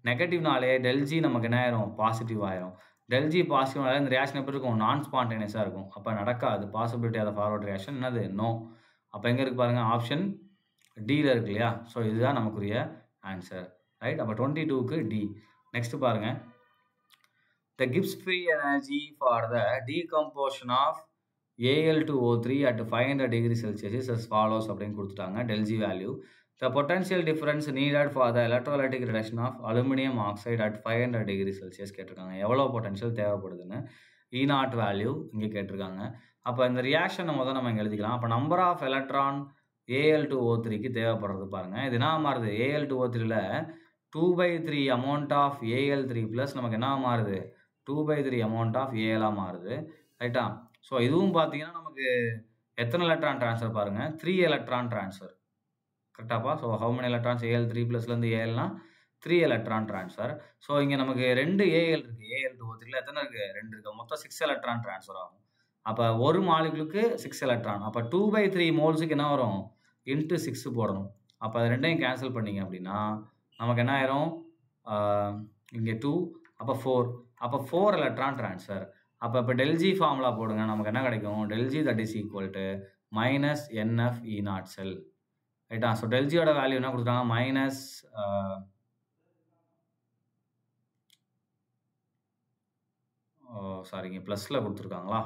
நெகட்டிவ்னாலே ΔG நமக்கு என்ன ஆயிரும்? பாசிட்டிவ் ஆயிரும். ΔG பாசிட்டிவ்னாலே இந்த ரியாக்ஷன் எப்படி இருக்கும்? நான் ஸ்பான்டேனியஸாக இருக்கும். அப்போ நடக்காது. பாசிபிலிட்டி ஆஃப் ஃபார்வர்ட் ரியாக்ஷன் என்னது? நோ. அப்போ எங்கே இருக்குது பாருங்கள்? ஆப்ஷன் டியில் இருக்கு இல்லையா? ஸோ இதுதான் நமக்குரிய ஆன்சர், ரைட்? அப்போ 22க்கு டி. நெக்ஸ்ட் பாருங்கள். The Gibbs free energy for the decomposition of Al2O3 at 500 degrees Celsius is as follows அப்படின்னு கொடுத்துட்டாங்க del G value. The potential difference needed for the electrolytic reduction of aluminum oxide at 500 degrees Celsius கேட்டிருக்காங்க. எவ்வளோ பொட்டன்ஷியல் தேவைப்படுதுன்னு E0 வேல்யூ இங்கே கேட்டிருக்காங்க. அப்போ இந்த ரியாக்ஷனை முதல் நம்ம இங்கே எழுதிக்கலாம். அப்போ நம்பர் ஆஃப் எலக்ட்ரான் Al2O3க்கு தேவைப்படுறது பாருங்க. இது என்ன மாறுது? Al2O3ல 2/3 அமௌண்ட் ஆஃப் Al3 ப்ளஸ் நமக்கு என்ன மாறுது? 2/3 அமௌண்ட் ஆஃப் Al மாறுது. ரைட்டா? ஸோ இதுவும் பார்த்தீங்கன்னா நமக்கு எத்தனை எலக்ட்ரான் ட்ரான்ஸ்ஃபர் பாருங்க? 3 எலக்ட்ரான் ட்ரான்ஸ்ஃபர். கரெக்டாப்பா? So how many electrons? Al3 ப்ளஸ்லேருந்து Alனா 3 எலக்ட்ரான் ட்ரான்ஸ்ஃபர். ஸோ இங்கே நமக்கு 2 Al இருக்குது. Al2O3ல எத்தனை இருக்குது? 2 இருக்குது. மொத்தம் 6 எலக்ட்ரான் ட்ரான்ஸ்ஃபர் ஆகும். அப்போ ஒரு மாலிகுலுக்கு 6 எலக்ட்ரான். அப்போ 2/3 மோல்ஸுக்கு என்ன வரும்? இன்ட்டு 6 போடணும். அப்போ அது ரெண்டையும் கேன்சல் பண்ணிங்க அப்படின்னா நமக்கு என்ன ஆயிரும்? இங்கே 2, அப்போ 4. அப்போ 4 எலக்ட்ரான் ட்ரான்ஸ்ஃபர். அப்போ இப்போ del G ஃபார்முலா போடுங்க. நமக்கு என்ன கிடைக்கும்? del G that is equal to minus NF E0 cell. ரைட்டா? ஸோ del G யோட வேல்யூ என்ன கொடுத்துட்டாங்க? மைனஸ் சாரிங்க, ப்ளஸில் கொடுத்துருக்காங்களா?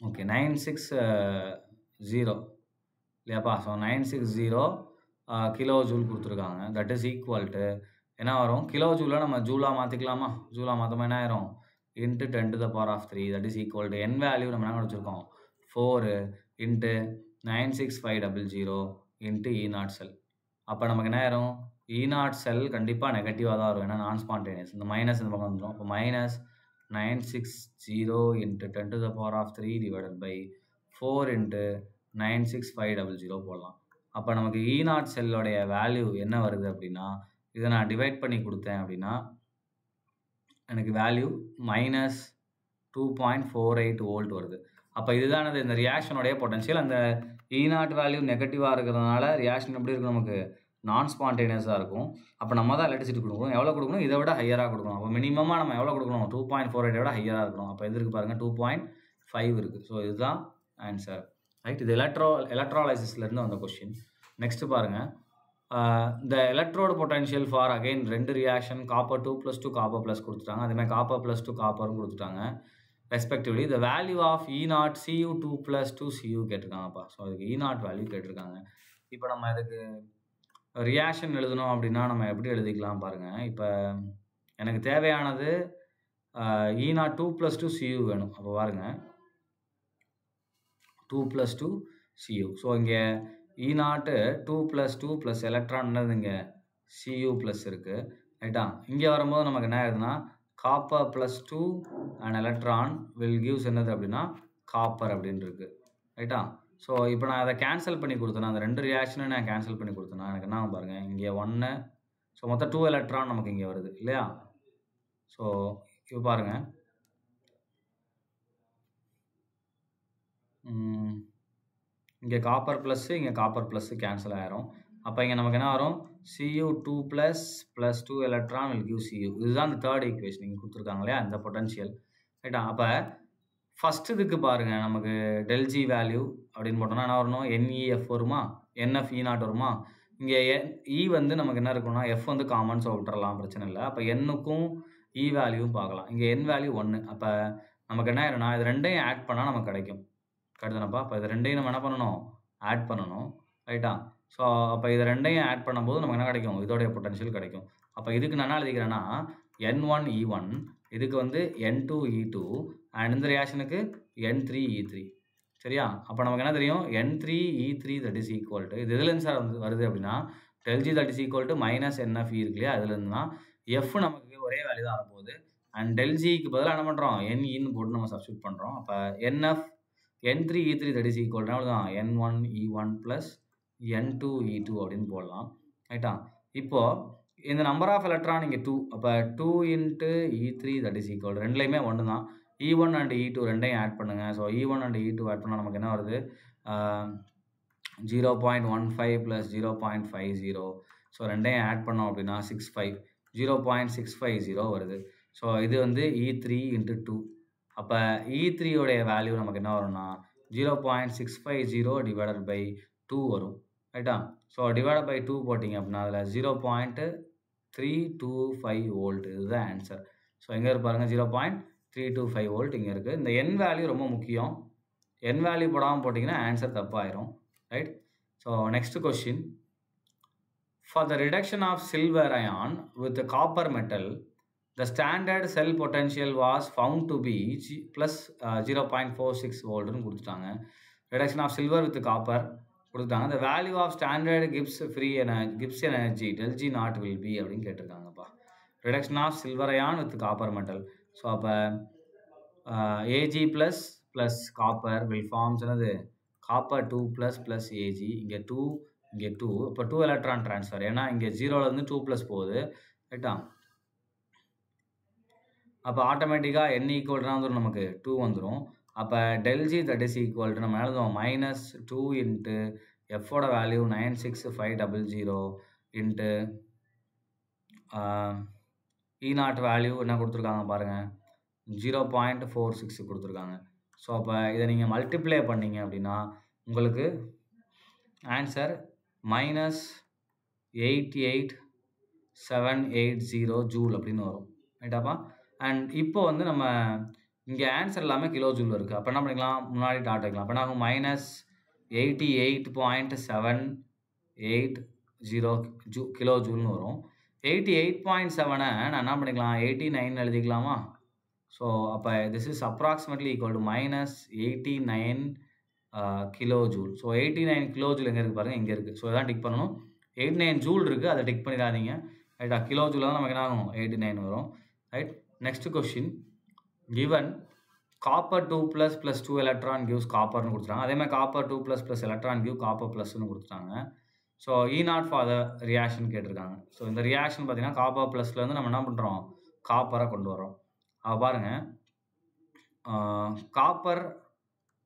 ஓகே, 960 இல்லையாப்பா? ஸோ 960 கிலோ ஜூல் கொடுத்துருக்காங்க. தட் இஸ் ஈக்குவல் டு என்ன வரும்? கிலோ ஜூலில் நம்ம ஜூலாக மாற்றிக்கலாமா? ஜூலாக மாற்றமா என்ன ஆயிரும்? Into 10⁻³ that is equal to N value நம்ம என்ன வச்சுருக்கோம்? 4 இன்ட்டு 96500 இன்ட்டு E0 செல். அப்போ நமக்கு என்ன ஆயிரும்? E0 செல் கண்டிப்பாக நெகட்டிவாக தான் வரும். ஏன்னா நான் ஸ்பான்டேனியஸ். இந்த மைனஸ் இந்த பக்கம் வந்துடும். அப்போ minus 960 into 10⁻³ divided by 4 into 96500 போடலாம். அப்போ நமக்கு E0 செல்லோடைய வேல்யூ என்ன வருது அப்படின்னா, இதை நான் டிவைட் பண்ணி கொடுத்தேன் அப்படின்னா எனக்கு வேல்யூ மைனஸ் 2.48 வோல்ட் வருது. அப்போ இதுதானது இந்த ரியாக்ஷனுடைய பொட்டன்ஷியல். அந்த E0 வேல்யூ நெகட்டிவாக இருக்கிறதுனால ரியாக்ஷன் எப்படி இருக்கும்? நமக்கு நான் ஸ்பான்டேனியஸாக இருக்கும். அப்போ நம்ம தான் எலக்ட்ரிசிட்டி கொடுக்கணும். எவ்வளோ கொடுக்கணும்? இதை விட ஹையராக கொடுக்கணும். அப்போ மினிமமாக நம்ம எவ்வளோ கொடுக்கணும்? 2.48 விட ஹையராக இருக்கணும். அப்போ எது இருக்குது பாருங்கள்? 2.5 இருக்குது. ஸோ இதுதான் ஆன்சர். ரைட்? இது எலக்ட்ராலைசிஸ்லேருந்து வந்த கொஸ்டின். நெக்ஸ்ட் பாருங்கள், the electrode potential for again 2 reaction copper 2+2 copper plus கொடுத்துட்டாங்க. அதேமாதிரி copper +2 copper கொடுத்துட்டாங்க respectively. the value of E0 Cu2 + 2 Cu கேட்டிருக்காங்கப்பா. So அதுக்கு E0 வேல்யூ கேட்டிருக்காங்க. இப்போ நம்ம அதுக்கு ரியாக்ஷன் எழுதணும் அப்படின்னா நம்ம எப்படி எழுதிக்கலாம் பாருங்கள். இப்போ எனக்கு தேவையானது E0 2+2 Cu வேணும். அப்போ பாருங்கள் 2+2 Cu. ஸோ இங்கே E0 2+2 ப்ளஸ் எலக்ட்ரான் என்னது? இங்கே Cu ப்ளஸ் இருக்குது. ரைட்டா? இங்கே வரும்போது நமக்கு என்ன ஆகுதுன்னா copper +2 and electron will gives என்னது அப்படின்னா காப்பர் அப்படின்னு இருக்குது. ரைட்டா? ஸோ இப்போ நான் அதை கேன்சல் பண்ணி கொடுத்தேன்னா, அந்த 2 ரியாக்ஷனும் நான் கேன்சல் பண்ணி கொடுத்தேன்னா எனக்கு என்ன பாருங்கள்? இங்கே 1, ஸோ மொத்தம் 2 எலக்ட்ரான் நமக்கு இங்கே வருது இல்லையா? ஸோ இப்போ பாருங்கள், இங்கே காப்பர் ப்ளஸ்ஸு இங்கே காப்பர் ப்ளஸ்ஸு கேன்சல் ஆகிரும். அப்போ இங்கே நமக்கு என்ன வரும்? Cu2 + 2 electron will give Cu. இதுதான் அந்த தேர்ட் ஈக்குவேஷன் இங்கே கொடுத்துருக்காங்க இல்லையா? இந்த பொட்டன்ஷியல். ரைட்டா? அப்போ ஃபஸ்ட் இதுக்கு பாருங்கள், நமக்கு del G வேல்யூ அப்படின்னு போட்டோம்னா என்ன வரணும்? NEF வருமா? NF E0 வருமா? இங்கே E வந்து நமக்கு என்ன இருக்குன்னா F வந்து காமன், ஸோ விட்டுறலாம், பிரச்சனை இல்லை. அப்போ Nக்கும் E வேல்யூவும் பார்க்கலாம். இங்கே N வேல்யூ 1. அப்போ நமக்கு என்ன ஆயிரும்னா இது ரெண்டையும் ஆட் பண்ணால் நமக்கு கிடைக்கும். கரெக்டுதானப்பா? அப்போ இது ரெண்டையும் நம்ம என்ன பண்ணணும்? ஆட் பண்ணணும். ரைட்டா? ஸோ அப்போ இது ரெண்டையும் ஆட் பண்ணும்போது நமக்கு என்ன கிடைக்கும்? இதோடைய பொட்டன்ஷியல் கிடைக்கும். அப்போ இதுக்கு நான் என்ன எழுதிக்கிறேன்னா N1 E1, இதுக்கு வந்து N2 E2 அண்ட் இந்த ரியாக்ஷனுக்கு N3 E3. சரியா? அப்போ நமக்கு என்ன தெரியும்? N3 E3 that is equal to இது எதுலேருந்து சார் வந்து வருது அப்படின்னா del G that is equal to minus NF இருக்கு இல்லையா? அதுலேருந்து தான் F நமக்கு ஒரே வேல்யூ தான் வரப்போகுது. அண்ட் del Gக்கு பதிலாக என்ன பண்ணுறோம்? NEன்னு போட்டு நம்ம சப்ஸ்டியூட் பண்ணுறோம். அப்போ NF N3 E3 that is equal to N1 E1 plus N2 E2 அப்படின்னு போடலாம். ரைட்டா? இப்போது இந்த நம்பர் ஆஃப் எலக்ட்ரான் இங்கே 2. அப்போ 2 into E3 that is equal to ரெண்டுலையுமே 1 தான். E1 அண்ட் E2 ரெண்டையும் ஆட் பண்ணுங்கள். So E1 and E2 add பண்ணால் நமக்கு என்ன வருது? 0.15 + 0.50. ஸோ ரெண்டையும் ஆட் பண்ணோம் அப்படின்னா 65 0.650 வருது. ஸோ இது வந்து E3 இன்ட்டு 2. அப்போ E3 உடைய வேல்யூ நமக்கு என்ன வரும்னா 0.650 டிவைடட் பை 2 வரும். ரைட்டா? ஸோ டிவைடட் பை 2 போட்டிங்க அப்படின்னா அதில் 0.325 வோல்ட். இதுதான் ஆன்சர். ஸோ எங்கே இருப்பாருங்க? 3 to 5 வோல்ட் இங்கே இருக்குது. இந்த n வேல்யூ ரொம்ப முக்கியம். n வேல்யூ போடாமல் போட்டிங்கன்னா ஆன்சர் தப்பாயிரும். Right. So next question. For the reduction of silver ion with the copper metal, the standard cell potential was found to be plus 0.46 volt னு கொடுத்துட்டாங்க. Reduction of silver with copper கொடுத்துட்டாங்க. The value of standard Gibbs energy del G naught will be அப்படின்னு கேட்டிருக்காங்கப்பா. Reduction of silver ion with copper metal. So அப்போ Ag plus copper will form என்னது copper 2 plus Ag. இங்கே 2 இங்கே 2. இப்போ 2 எலக்ட்ரான் ட்ரான்ஸ்ஃபர். ஏன்னா இங்கே 0லேருந்து 2 ப்ளஸ் போகுது. ரைட்டா. அப்போ ஆட்டோமேட்டிக்காக n ஈக்குவல்னா வந்து நமக்கு 2 வந்துடும். அப்போ del G that is equal to நம்ம எழுதுவோம் -2 இன்ட்டு எஃபோட வேல்யூ 96500 இன்ட்டு E0 வேல்யூ என்ன கொடுத்துருக்காங்க பாருங்கள் 0.46 கொடுத்துருக்காங்க. ஸோ அப்போ இதை நீங்கள் மல்டிப்ளை பண்ணிங்க அப்படின்னா உங்களுக்கு ஆன்சர் -88780 ஜூல் அப்படின்னு வரும். ரைட்டாப்பா. அண்ட் இப்போ வந்து நம்ம இங்கே ஆன்சர் எல்லாமே கிலோ ஜூல் இருக்குது. அப்போ என்ன பண்ணிக்கலாம், முன்னாடி டாட் வைக்கலாம். அப்போ என்ன ஆகும், -88.780 கிலோ ஜூல்னு வரும். 88.7 நான் என்ன பண்ணிக்கலாம் 89 எழுதிக்கலாமா. ஸோ அப்போ this is approximately equal to -89 kilo joule. So 89 kilo joule எங்கே இருக்குது பாருங்கள், இங்கே இருக்குது. ஸோ இதான் டிக் பண்ணணும். 89 ஜூல் இருக்குது, அதை டிக் பண்ணிடாதீங்க. ரைட்டா. கிலோ ஜூல் தான் நமக்கு என்ன ஆகும் 89 வரும். Right. Next question. given copper 2 plus 2 electron gives copper னு கொடுத்துட்டாங்க. அதே மாதிரி copper 2 plus electron give copper plus னு கொடுத்துட்டாங்க. So E0 for the reaction கேட்டிருக்காங்க. ஸோ இந்த ரியாக்ஷன் பார்த்தீங்கன்னா காப்பர் ப்ளஸ்லேருந்து நம்ம என்ன பண்ணுறோம், காப்பரை கொண்டு வரோம். பாருங்கள், copper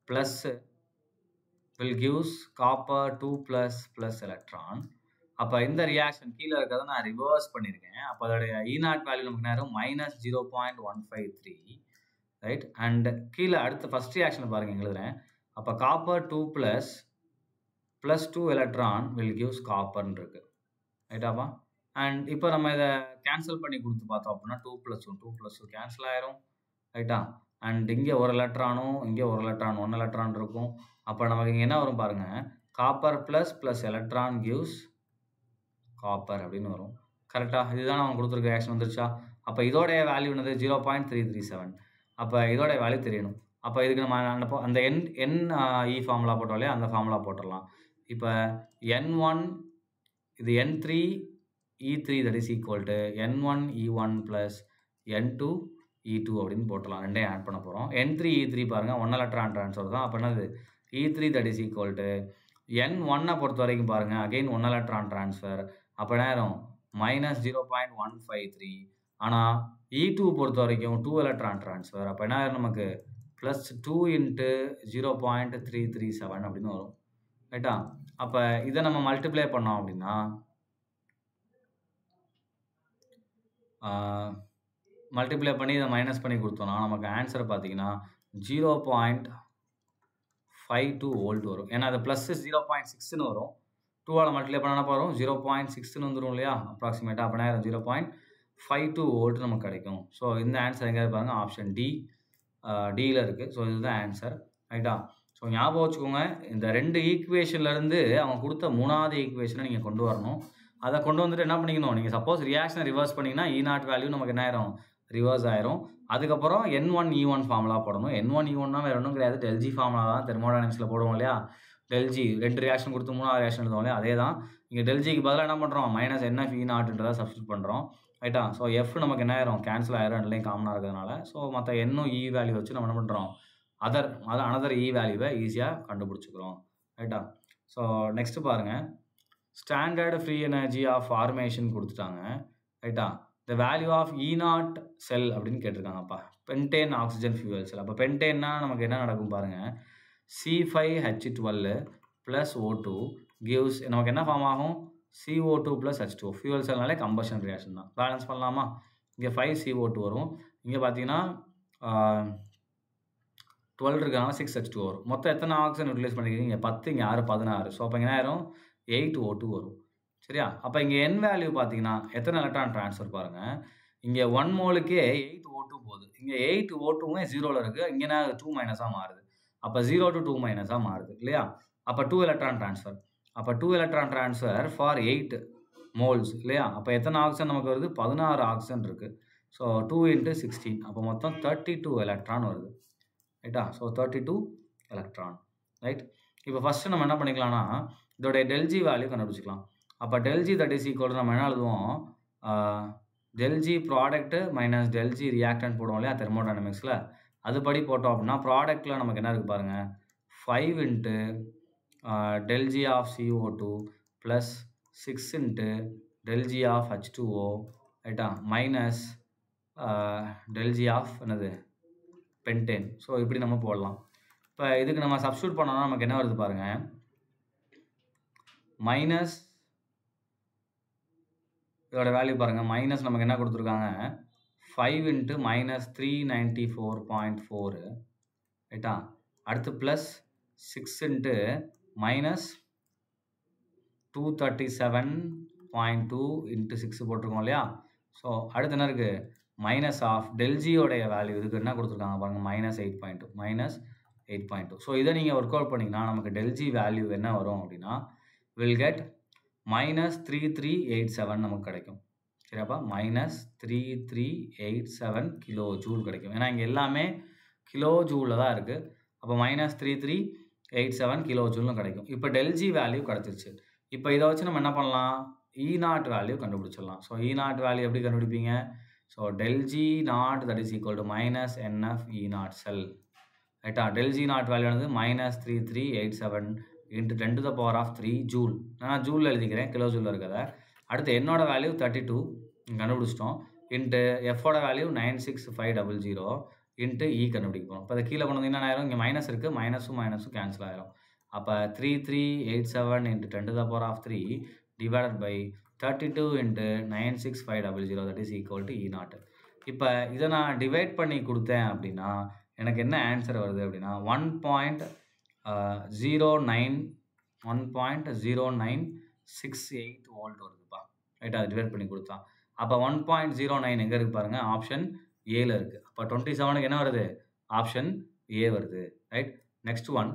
plus will gives copper 2 plus electron. அப்போ இந்த ரியாக்ஷன் கீழே இருக்கிறத நான் ரிவர்ஸ் பண்ணியிருக்கேன். அப்போ அதோடைய E0 வேல்யூ நமக்கு நேரம் -0.153. ரைட். அண்ட் கீழே அடுத்த ஃபஸ்ட் ரியாக்ஷன் பாருங்கள் எழுதுறேன். அப்போ copper 2 plus 2 electron will gives காப்பர்னு இருக்கு. ரைட்டாப்பா. அண்ட் இப்போ நம்ம இதை கேன்சல் பண்ணி கொடுத்து பார்த்தோம் அப்படின்னா 2 + 2 கேன்சல் ஆயிரும். ரைட்டா. அண்ட் இங்கே ஒரு எலக்ட்ரானும் இங்கே ஒரு எலக்ட்ரான் 1 எலக்ட்ரான் இருக்கும். அப்போ நமக்கு இங்கே என்ன வரும் பாருங்கள், copper plus electron gives copper அப்படின்னு வரும். கரெக்டாக. இதுதான் அவங்க கொடுத்துருக்க ரியாக்ஷன் வந்துருச்சா. அப்போ இதோடைய வேல்யூ என்னது 0.337. அப்போ இதோடைய வேல்யூ தெரியணும். அப்போ இதுக்கு நம்ம அந்த NE ஃபார்முலா போட்டோம் அந்த ஃபார்முலா போட்டுடலாம். இப்போ N1 இது N3 E3 that is equal to N1 E1 plus N2 E2 அப்படின்னு போட்டலாம். ரெண்டையும் ஆட் பண்ண போகிறோம். N3 E3 பாருங்கள் 1 எலக்ட்ரான் ட்ரான்ஸ்ஃபர் தான். அப்போ என்னது E3 that is equal to N1 பொறுத்த வரைக்கும் பாருங்கள் அகெயின் 1 எலக்ட்ரான் ட்ரான்ஸ்ஃபர். அப்போ நேரம் -0.153. ஆனால் E2 பொறுத்த வரைக்கும் 2 எலக்ட்ரான் ட்ரான்ஸ்ஃபர். அப்போ என்ன நமக்கு +2 × 0.337 அப்படின்னு வரும். ரைட்டா. அப்போ இதை நம்ம மல்டிப்ளை பண்ணோம் அப்படின்னா மல்டிப்ளை பண்ணி இதை மைனஸ் பண்ணி கொடுத்தோம்னா நமக்கு ஆன்சர் பார்த்தீங்கன்னா 0.52 வோல்ட் வரும். ஏன்னா அது ப்ளஸ் 0.6ன்னு வரும். 2ஆல் மல்டிப்ளை பண்ணால் வரும் 0.6ன்னு வந்துடும் இல்லையா அப்ராக்சிமேட்டாக. அப்படின்னா 0.52 வோல்ட் நமக்கு கிடைக்கும். ஸோ இந்த ஆன்சர் எங்கேயாவது பாருங்கள், ஆப்ஷன் டியில் இருக்குது. ஸோ இதுதான் ஆன்சர். ரைட்டா. ஸோ ஞாபகம் வச்சுக்கோங்க, இந்த 2 ஈக்குவேஷன்லேருந்து அவங்க கொடுத்த 3வது ஈக்குவேஷனை நீங்கள் கொண்டு வரணும். அதை கொண்டு வந்துட்டு என்ன பண்ணிக்கணும், நீங்கள் சப்போஸ் ரியாக்ஷனை ரிவர்ஸ் பண்ணிங்கன்னா E0 வேல்யூ நமக்கு என்ன ஆயிரும், ரிவர்ஸ் ஆயிரும். அதுக்கப்புறம் N1 E1 ஃபார்முலா போடணும். N1 E1னா வேறு ஒன்றும் கிடையாது, del G ஃபார்முலா தான். தெர்மோடைனமிக்ஸில் போடுவோம் இல்லையா, del G 2 ரியாக்ஷன் கொடுத்து 3வது ரியாக்ஷன் எழுதுவோம் இல்லையா, அதே தான். இங்கே del Gக்கு பதிலாக என்ன பண்ணுறோம், -NF E0ன்றதை சப்ஸ்டியூட் பண்ணுறோம். ரைட்டா. ஸோ F நமக்கு என்ன ஆயிரும், கேன்சல் ஆயிரும், ரெண்டுலையும் காமனாக இருக்கிறதுனால. ஸோ மற்ற N E வேல்யூ வச்சு நம்ம என்ன பண்ணுறோம், அனதர் E வேல்யூவை ஈஸியாக கண்டுபிடிச்சிக்கிறோம். ரைட்டா. ஸோ நெக்ஸ்ட் பாருங்கள், standard free energy of formation கொடுத்துட்டாங்க. ரைட்டா. The value of E0 cell அப்படின்னு கேட்டிருக்காங்கப்பா. Pentane oxygen fuel cell. அப்போ பென்டேன்னா நமக்கு என்ன நடக்கும் பாருங்கள், C5H12 + O2 gives நமக்கு என்ன ஃபார்ம் ஆகும், CO2 + H2. ஃபியூவல் செல்னாலே கம்பஷன் ரியாக்ஷன் தான். பேலன்ஸ் பண்ணலாமா. இங்கே 5CO2 வரும், இங்கே பார்த்தீங்கன்னா 12 இருக்கிறனால 6H2 வரும். மொத்தம் எத்தனை ஆக்சிஜன் யூட்டிலைஸ் பண்ணிக்கிறீங்க, இங்கே 10, இங்கே 6, 16. ஸோ அப்போ இங்கே என்ன ஆயிரும் 8O2 வரும். சரியா. அப்போ இங்கே N வேல்யூ பார்த்தீங்கன்னா எத்தனை எலக்ட்ரான் ட்ரான்ஸ்ஃபர் பாருங்கள், இங்கே 1 மோலுக்கே 8 O2 போகுது. இங்க 8 O2மே 0ல இருக்கு. இங்க என்ன 2 மைனஸா மாறுது. அப்ப 0 to 2 மைனஸா மாறுது இல்லையா? அப்ப 2 எலக்ட்ரான் ட்ரான்ஸ்ஃபர். அப்ப 2 எலக்ட்ரான் ட்ரான்ஸ்ஃபர் ஃபார் 8 மோல்ஸ் இல்லையா? அப்ப எத்தனை ஆக்சிஜன் நமக்கு வருது? 16 ஆக்சிஜன் இருக்கு. ஸோ 2 into 16 அப்போ மொத்தம் 32 எலக்ட்ரான் வருது. ரைட்டா? So 32 electron. ரைட்? இப்போ ஃபர்ஸ்ட் நம்ம என்ன பண்ணிக்கலாம்னா இதோட ΔG வேல்யூ கண்டுபிடிச்சிக்கலாம். அப்போ ΔG தட் இஸ் ஈக்குவல் நம்ம என்ன எழுதுவோம்? ΔG product minus ΔG reactant போடுவோம் இல்லையா தெர்மோடைனமிக்ஸில், அதுபடி போட்டோம் அப்படின்னா ப்ராடக்ட்டில் நமக்கு என்ன இருக்குது பாருங்கள், 5 into ΔG of CO2 plus 6 into ΔG of H2O ரைட்டா மைனஸ் ΔG ஆஃப் என்னது பென்டேன். ஸோ இப்படி நம்ம போடலாம். இப்போ இதுக்கு நம்ம சப்ஸ்டியூட் பண்ணோம்னா நமக்கு என்ன வருது பாருங்கள், மைனஸ் இதோட வேல்யூ பாருங்கள், மைனஸ் நமக்கு என்ன கொடுத்துருக்காங்க 5 into மைனஸ் 394.4 ரைட்டா. அடுத்து ப்ளஸ் 6 into மைனஸ் 237.2 into 6 போட்டிருக்கோம் இல்லையா. ஸோ அடுத்து என்ன இருக்குது, மைனஸ் ஆஃப் ΔGயோடைய வேல்யூ இதுக்கு என்ன கொடுத்துருக்காங்க பாருங்கள், மைனஸ் 8.2 மைனஸ் 8.2. ஸோ இதை நீங்கள் ஒர்க் அவுட் பண்ணிங்கன்னா நமக்கு ΔG வேல்யூ என்ன வரும் அப்படின்னா வில் கெட் மைனஸ் 3387 நமக்கு கிடைக்கும். சரியாப்பா, மைனஸ் 3387 கிலோ ஜூல் கிடைக்கும். ஏன்னா இங்கே எல்லாமே கிலோ ஜூலில் தான் இருக்குது. அப்போ மைனஸ் 3387 கிலோ ஜூல்னு கிடைக்கும். இப்போ ΔG வேல்யூ கிடச்சிருச்சு. இப்போ இதை வச்சு நம்ம என்ன பண்ணலாம், E0 வேல்யூ கண்டுபிடிச்சிடலாம். ஸோ E0 வேல்யூ எப்படி கண்டுபிடிப்பீங்க? So ΔG0 that is equal to minus NF E0 cell ரைட்டா. ΔG0 வேல்யூ வந்து minus 3387 into 10 to the power of 3 joule. நான் ஜூலில் எழுதிக்கிறேன், கிலோ ஜூலில் இருக்கிறத. அடுத்து என்னோட வேல்யூ 32 கண்டுபிடிச்சிட்டோம். இன்ட்டு எஃபோட வேல்யூ 96500 இன்ட்டு E கண்டுபிடிக்க போகிறோம். இப்போ அதை கீழே கொண்டு வந்தீங்கன்னா ஆயிரும், இங்கே மைனஸ் இருக்குது, மைனஸும் மைனஸும் கேன்சல் ஆயிரும். அப்போ 3387 into 10 to the power of 3 divided by 32 into 96500 that is equal to E0. இப்போ இதை நான் டிவைட் பண்ணி கொடுத்தேன் அப்படின்னா எனக்கு என்ன ஆன்சர் வருது அப்படின்னா 1.0968 வோல்ட் வருதுப்பா. ரைட், அதை டிவைட் பண்ணி கொடுத்தா. அப்போ 1.09 எங்கே இருக்குது பாருங்கள், ஆப்ஷன் ஏல இருக்குது. அப்போ 27க்கு என்ன வருது, ஆப்ஷன் ஏ வருது. Right, next one,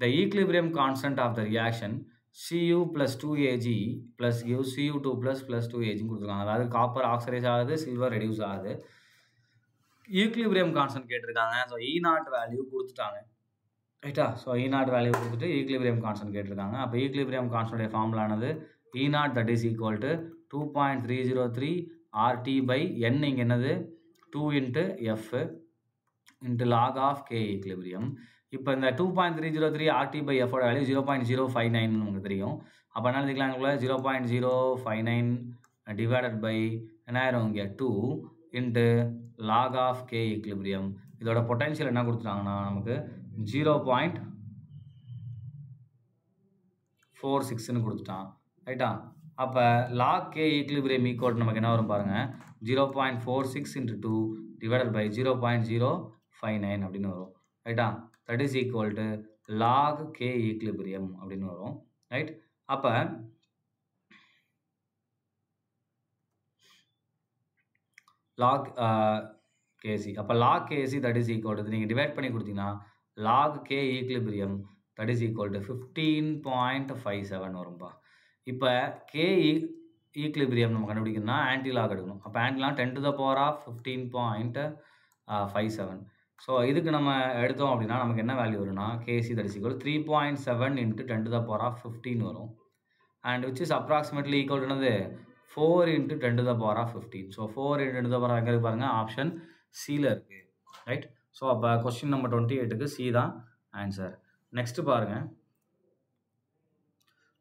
the equilibrium constant of the reaction Cu plus 2Ag plus gives Cu2 plus 2Ag கொடுத்துருக்காங்க. அதாவது காப்பர் ஆக்சைடைஸ் ஆகுது, சில்வர் ரெடியூஸ் ஆகுது. ஈக்லிபிரியம் கான்ஸ்டன்ட் கேட்டிருக்காங்க. ஸோ E0 வேல்யூ கொடுத்துட்டாங்க. ரைட்டா. ஸோ E0 வேல்யூ கொடுத்துட்டு ஈக்லிபிரியம் கான்ஸ்டன்ட் கேட்டிருக்காங்க. அப்போ ஈக்லிபிரியம் கான்ஸ்டன்ட் ஃபார்முலானது E0 that is equal to 2.303 RT by N. இங்கே என்னது 2 into F into log of K equilibrium. இப்போ இந்த 2.303 RT by F ஓட வேல்யூ 0.059 நமக்கு தெரியும். அப்போ என்ன எழுதிக்கலாம், 0.059 டிவைடட் பை என்ன ஆயிரும் இங்கே 2 into log of K equilibrium. இதோட பொட்டன்ஷியல் என்ன கொடுத்துட்டாங்கன்னா நமக்கு 0.46ன்னு கொடுத்துட்டான். ரைட்டா. அப்போ log K ஈக்லிபிரியம் ஈக்குவல் நமக்கு என்ன வரும் பாருங்கள், 0.46 into 2 டிவைடட் பை 0.059 அப்படின்னு வரும். ரைட்டா. That is equal to log K equilibrium அப்படின்னு வரும். ரைட். அப்போ log KC, அப்போ log KC that is equal to நீங்கள் டிவைட் பண்ணி கொடுத்தீங்கன்னா log K equilibrium that is equal to 15.57 வரும்பா. இப்போ K ஈக்லிபிரியம் நம்ம கண்டுபிடிக்கணும்னா ஆன்டி லாக் எடுக்கணும். அப்போ anti lock 10 to the power of 15.57. So இதுக்கு நம்ம எடுத்தோம் அப்படின்னா நமக்கு என்ன வேல்யூ வரும்னா KC that is equal 3.7 into 10 to the power of 15 வரும். And which is approximately equal to என்னது 4 into 10 to the power of 15. So 4 into 10 to the power எங்கே இருக்கு பாருங்கள், ஆப்ஷன் சியில் இருக்குது. ரைட். ஸோ அப்போ கொஸ்டின் நம்பர் 28க்கு சி தான் ஆன்சர். நெக்ஸ்ட் பாருங்கள்,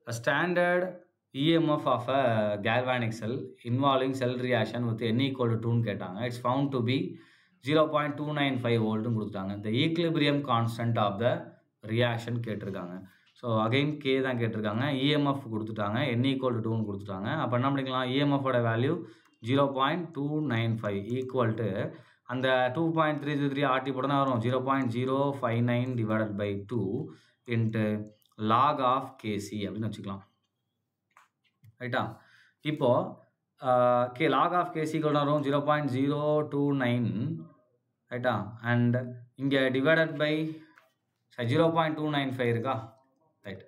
standard EMF of a galvanic cell involving cell reaction with N equal to 2ன்னு கேட்டாங்க. இட்ஸ் ஃபவுண்ட் டு பி 0.295 வோல்ட்னு கொடுத்துட்டாங்க. the equilibrium constant of the reaction கேட்டிருக்காங்க. ஸோ அகைன் K தான் கேட்டிருக்காங்க. EMF கொடுத்துட்டாங்க, N equal to 2ன்னு கொடுத்துட்டாங்க. அப்போ என்ன பண்ணிக்கலாம், EMFோட வேல்யூ 0.295 ஈக்குவல் டு அந்த 2.333 RT போட்டு தான் வரும் 0.059 divided by 2 into log of KC அப்படின்னு வச்சுக்கலாம். ரைட்டா. இப்போது log of kc equal to 0.029, ரைட்டா? அண்ட் இங்கே டிவைடட் பை 0.295 இருக்கா? ரைட்,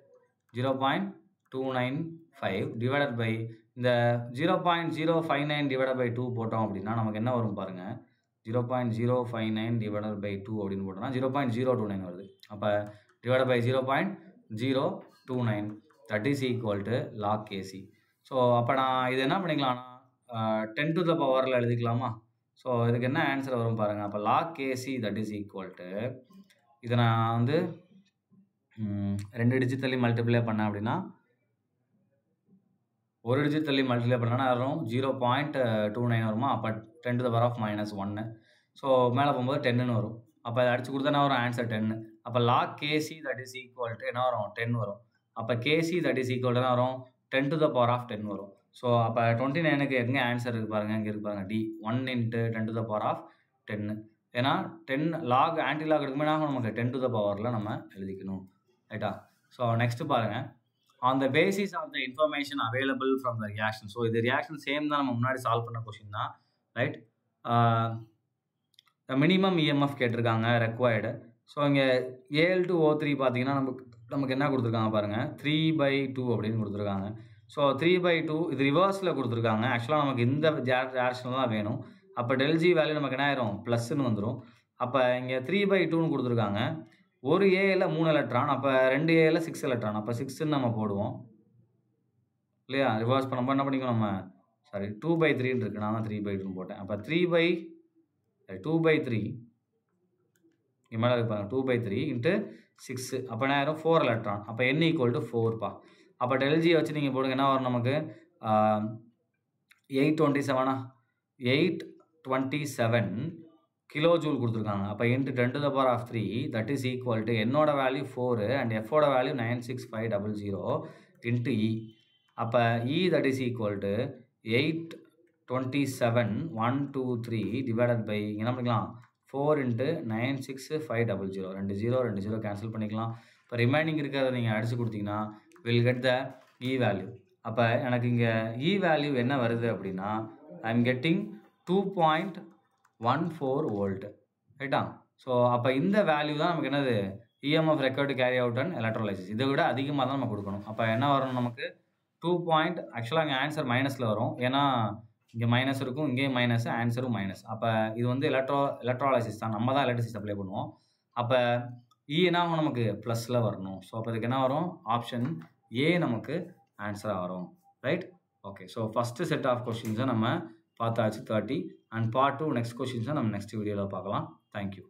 0.295 டிவைடட் பை இந்த 0.059 டிவைடட் பை 2 போட்டோம் அப்படின்னா நமக்கு என்ன வரும் பாருங்க. 0.059 டிவைடட் பை 2 அப்படின்னு போட்டோம்னா 0.029 வருது. அப்போ divided by 0.029 that is equal to log kc. So அப்போ நான் இது என்ன பண்ணிக்கலாம்னா 10 to the பவரில் எழுதிக்கலாமா? ஸோ இதுக்கு என்ன ஆன்சர் வரும் பாருங்கள். அப்போ log kc that is equal to இதை நான் வந்து 2 டிஜிட் தள்ளி மல்டிப்ளை பண்ணேன் அப்படின்னா 1 டிஜிட் தள்ளி மல்டிப்ளை பண்ணனா வரும் 0.29 வருமா? அப்போ 10 to the power of -1. So மேலே போகும்போது 10ன்னு வரும். அப்போ அதை அடிச்சு கொடுத்தா வரும் ஆன்சர் 10. அப்போ log kc that is equal to என்ன வரும்? 10 வரும். அப்போ kc that is equal to என்ன வரும்? 10 to the power of 10 வரும். ஸோ அப்போ 29க்கு எங்கே ஆன்சர் இருக்குது பாருங்கள். இங்கே இருக்கு பாருங்கள், D 1 × 10 to the power of 10. ஏன்னா 10 லாக் ஆன்டி லாக் எடுக்கும்போது நமக்கு 10 to the பவரில் நம்ம எழுதிக்கணும். ரைட்டா? ஸோ நெக்ஸ்ட் பாருங்கள். On the basis of the information available from the reaction. So இது ரியாக்ஷன் சேம் தான், நம்ம முன்னாடி சால்வ் பண்ண கொஸ்டின் தான். ரைட், மினிமம் இஎம்எஃப் கேட்டிருக்காங்க ரெக்வயர்டு. ஸோ இங்கே AL2O3 பார்த்தீங்கன்னா நமக்கு என்ன கொடுத்துருக்காங்க பாருங்கள், 3/2 அப்படின்னு கொடுத்துருக்காங்க. ஸோ 3/2 இது ரிவர்ஸில் கொடுத்துருக்காங்க. ஆக்சுவலாக நமக்கு இந்த டேரக்ஷனில் தான் வேணும். அப்போ ΔG வேல்யூ நமக்கு என்ன ஆயிரும்? +ன்னு வந்துடும். அப்போ இங்கே 3/2ன்னு கொடுத்துருக்காங்க. ஒரு ஏல 3 எலக்ட்ரான், அப்போ 2 ஏல 6 எலக்ட்ரான். அப்போ 6ன்னு நம்ம போடுவோம் இல்லையா? ரிவர்ஸ் பண்ணும்போது என்ன பண்ணிக்கணும் நம்ம, சாரி 2/3ன்னு இருக்குது, நான் தான் 3/2ன்னு போட்டேன். அப்போ 2/3 இங்கே மேலே இருப்பாங்க 2/3 × 6. அப்போ என்ன ஆயிரும்? 4 எலக்ட்ரான். அப்போ n = 4பா. அப்போ ΔG வச்சு நீங்கள் போடுங்க, என்ன வரும் நமக்கு? 827 கிலோ ஜூல் கொடுத்துருக்காங்க. அப்போ × 10 to the power of 3 that is equal to என்னோட வேல்யூ 4 அண்ட் எஃபோட வேல்யூ 96500 × E. அப்போ E that is equal to 827,123 divided by என்ன பண்ணிக்கலாம்? 4 × 96500. 2 0 கேன்சல் பண்ணிக்கலாம். இப்போ ரிமைனிங் இருக்கிறத நீங்கள் அடிச்சு கொடுத்தீங்கன்னா will get the E value. அப்போ எனக்கு இங்கே E வேல்யூ என்ன வருது அப்படின்னா ஐ எம் கெட்டிங் 2.14 வோல்ட். ரைட்டா? ஸோ அப்போ இந்த வேல்யூ தான் நமக்கு என்னது? EMF record carry out and electrolysis. இதை விட அதிகமாக தான் நம்ம கொடுக்கணும். அப்போ என்ன வரும் நமக்கு? 2. ஆக்சுவலாக இங்கே ஆன்சர் மைனஸில் வரும், ஏன்னா இங்கே மைனஸ் இருக்கும், இங்கேயும் மைனஸ், ஆன்சரும் மைனஸ். அப்போ இது வந்து எலக்ட்ரோலைசிஸ் தான், நம்ம தான் எலக்ட்ரிசிட்டி சப்ளை பண்ணுவோம். அப்போ E என்ன ஆகும்? நமக்கு ப்ளஸில் வரணும். ஸோ அப்போ இதுக்கு என்ன வரும்? ஆப்ஷன் ஏ நமக்கு ஆன்சராக வரும். Right? Okay, so first set of கொஸ்டின்ஸை நம்ம பார்த்தாச்சு 30 அண்ட் பார்ட் 2 நெக்ஸ்ட் கொஸ்டின்ஸை நம்ம நெக்ஸ்ட் வீடியோவில் பார்க்கலாம். தேங்க்யூ.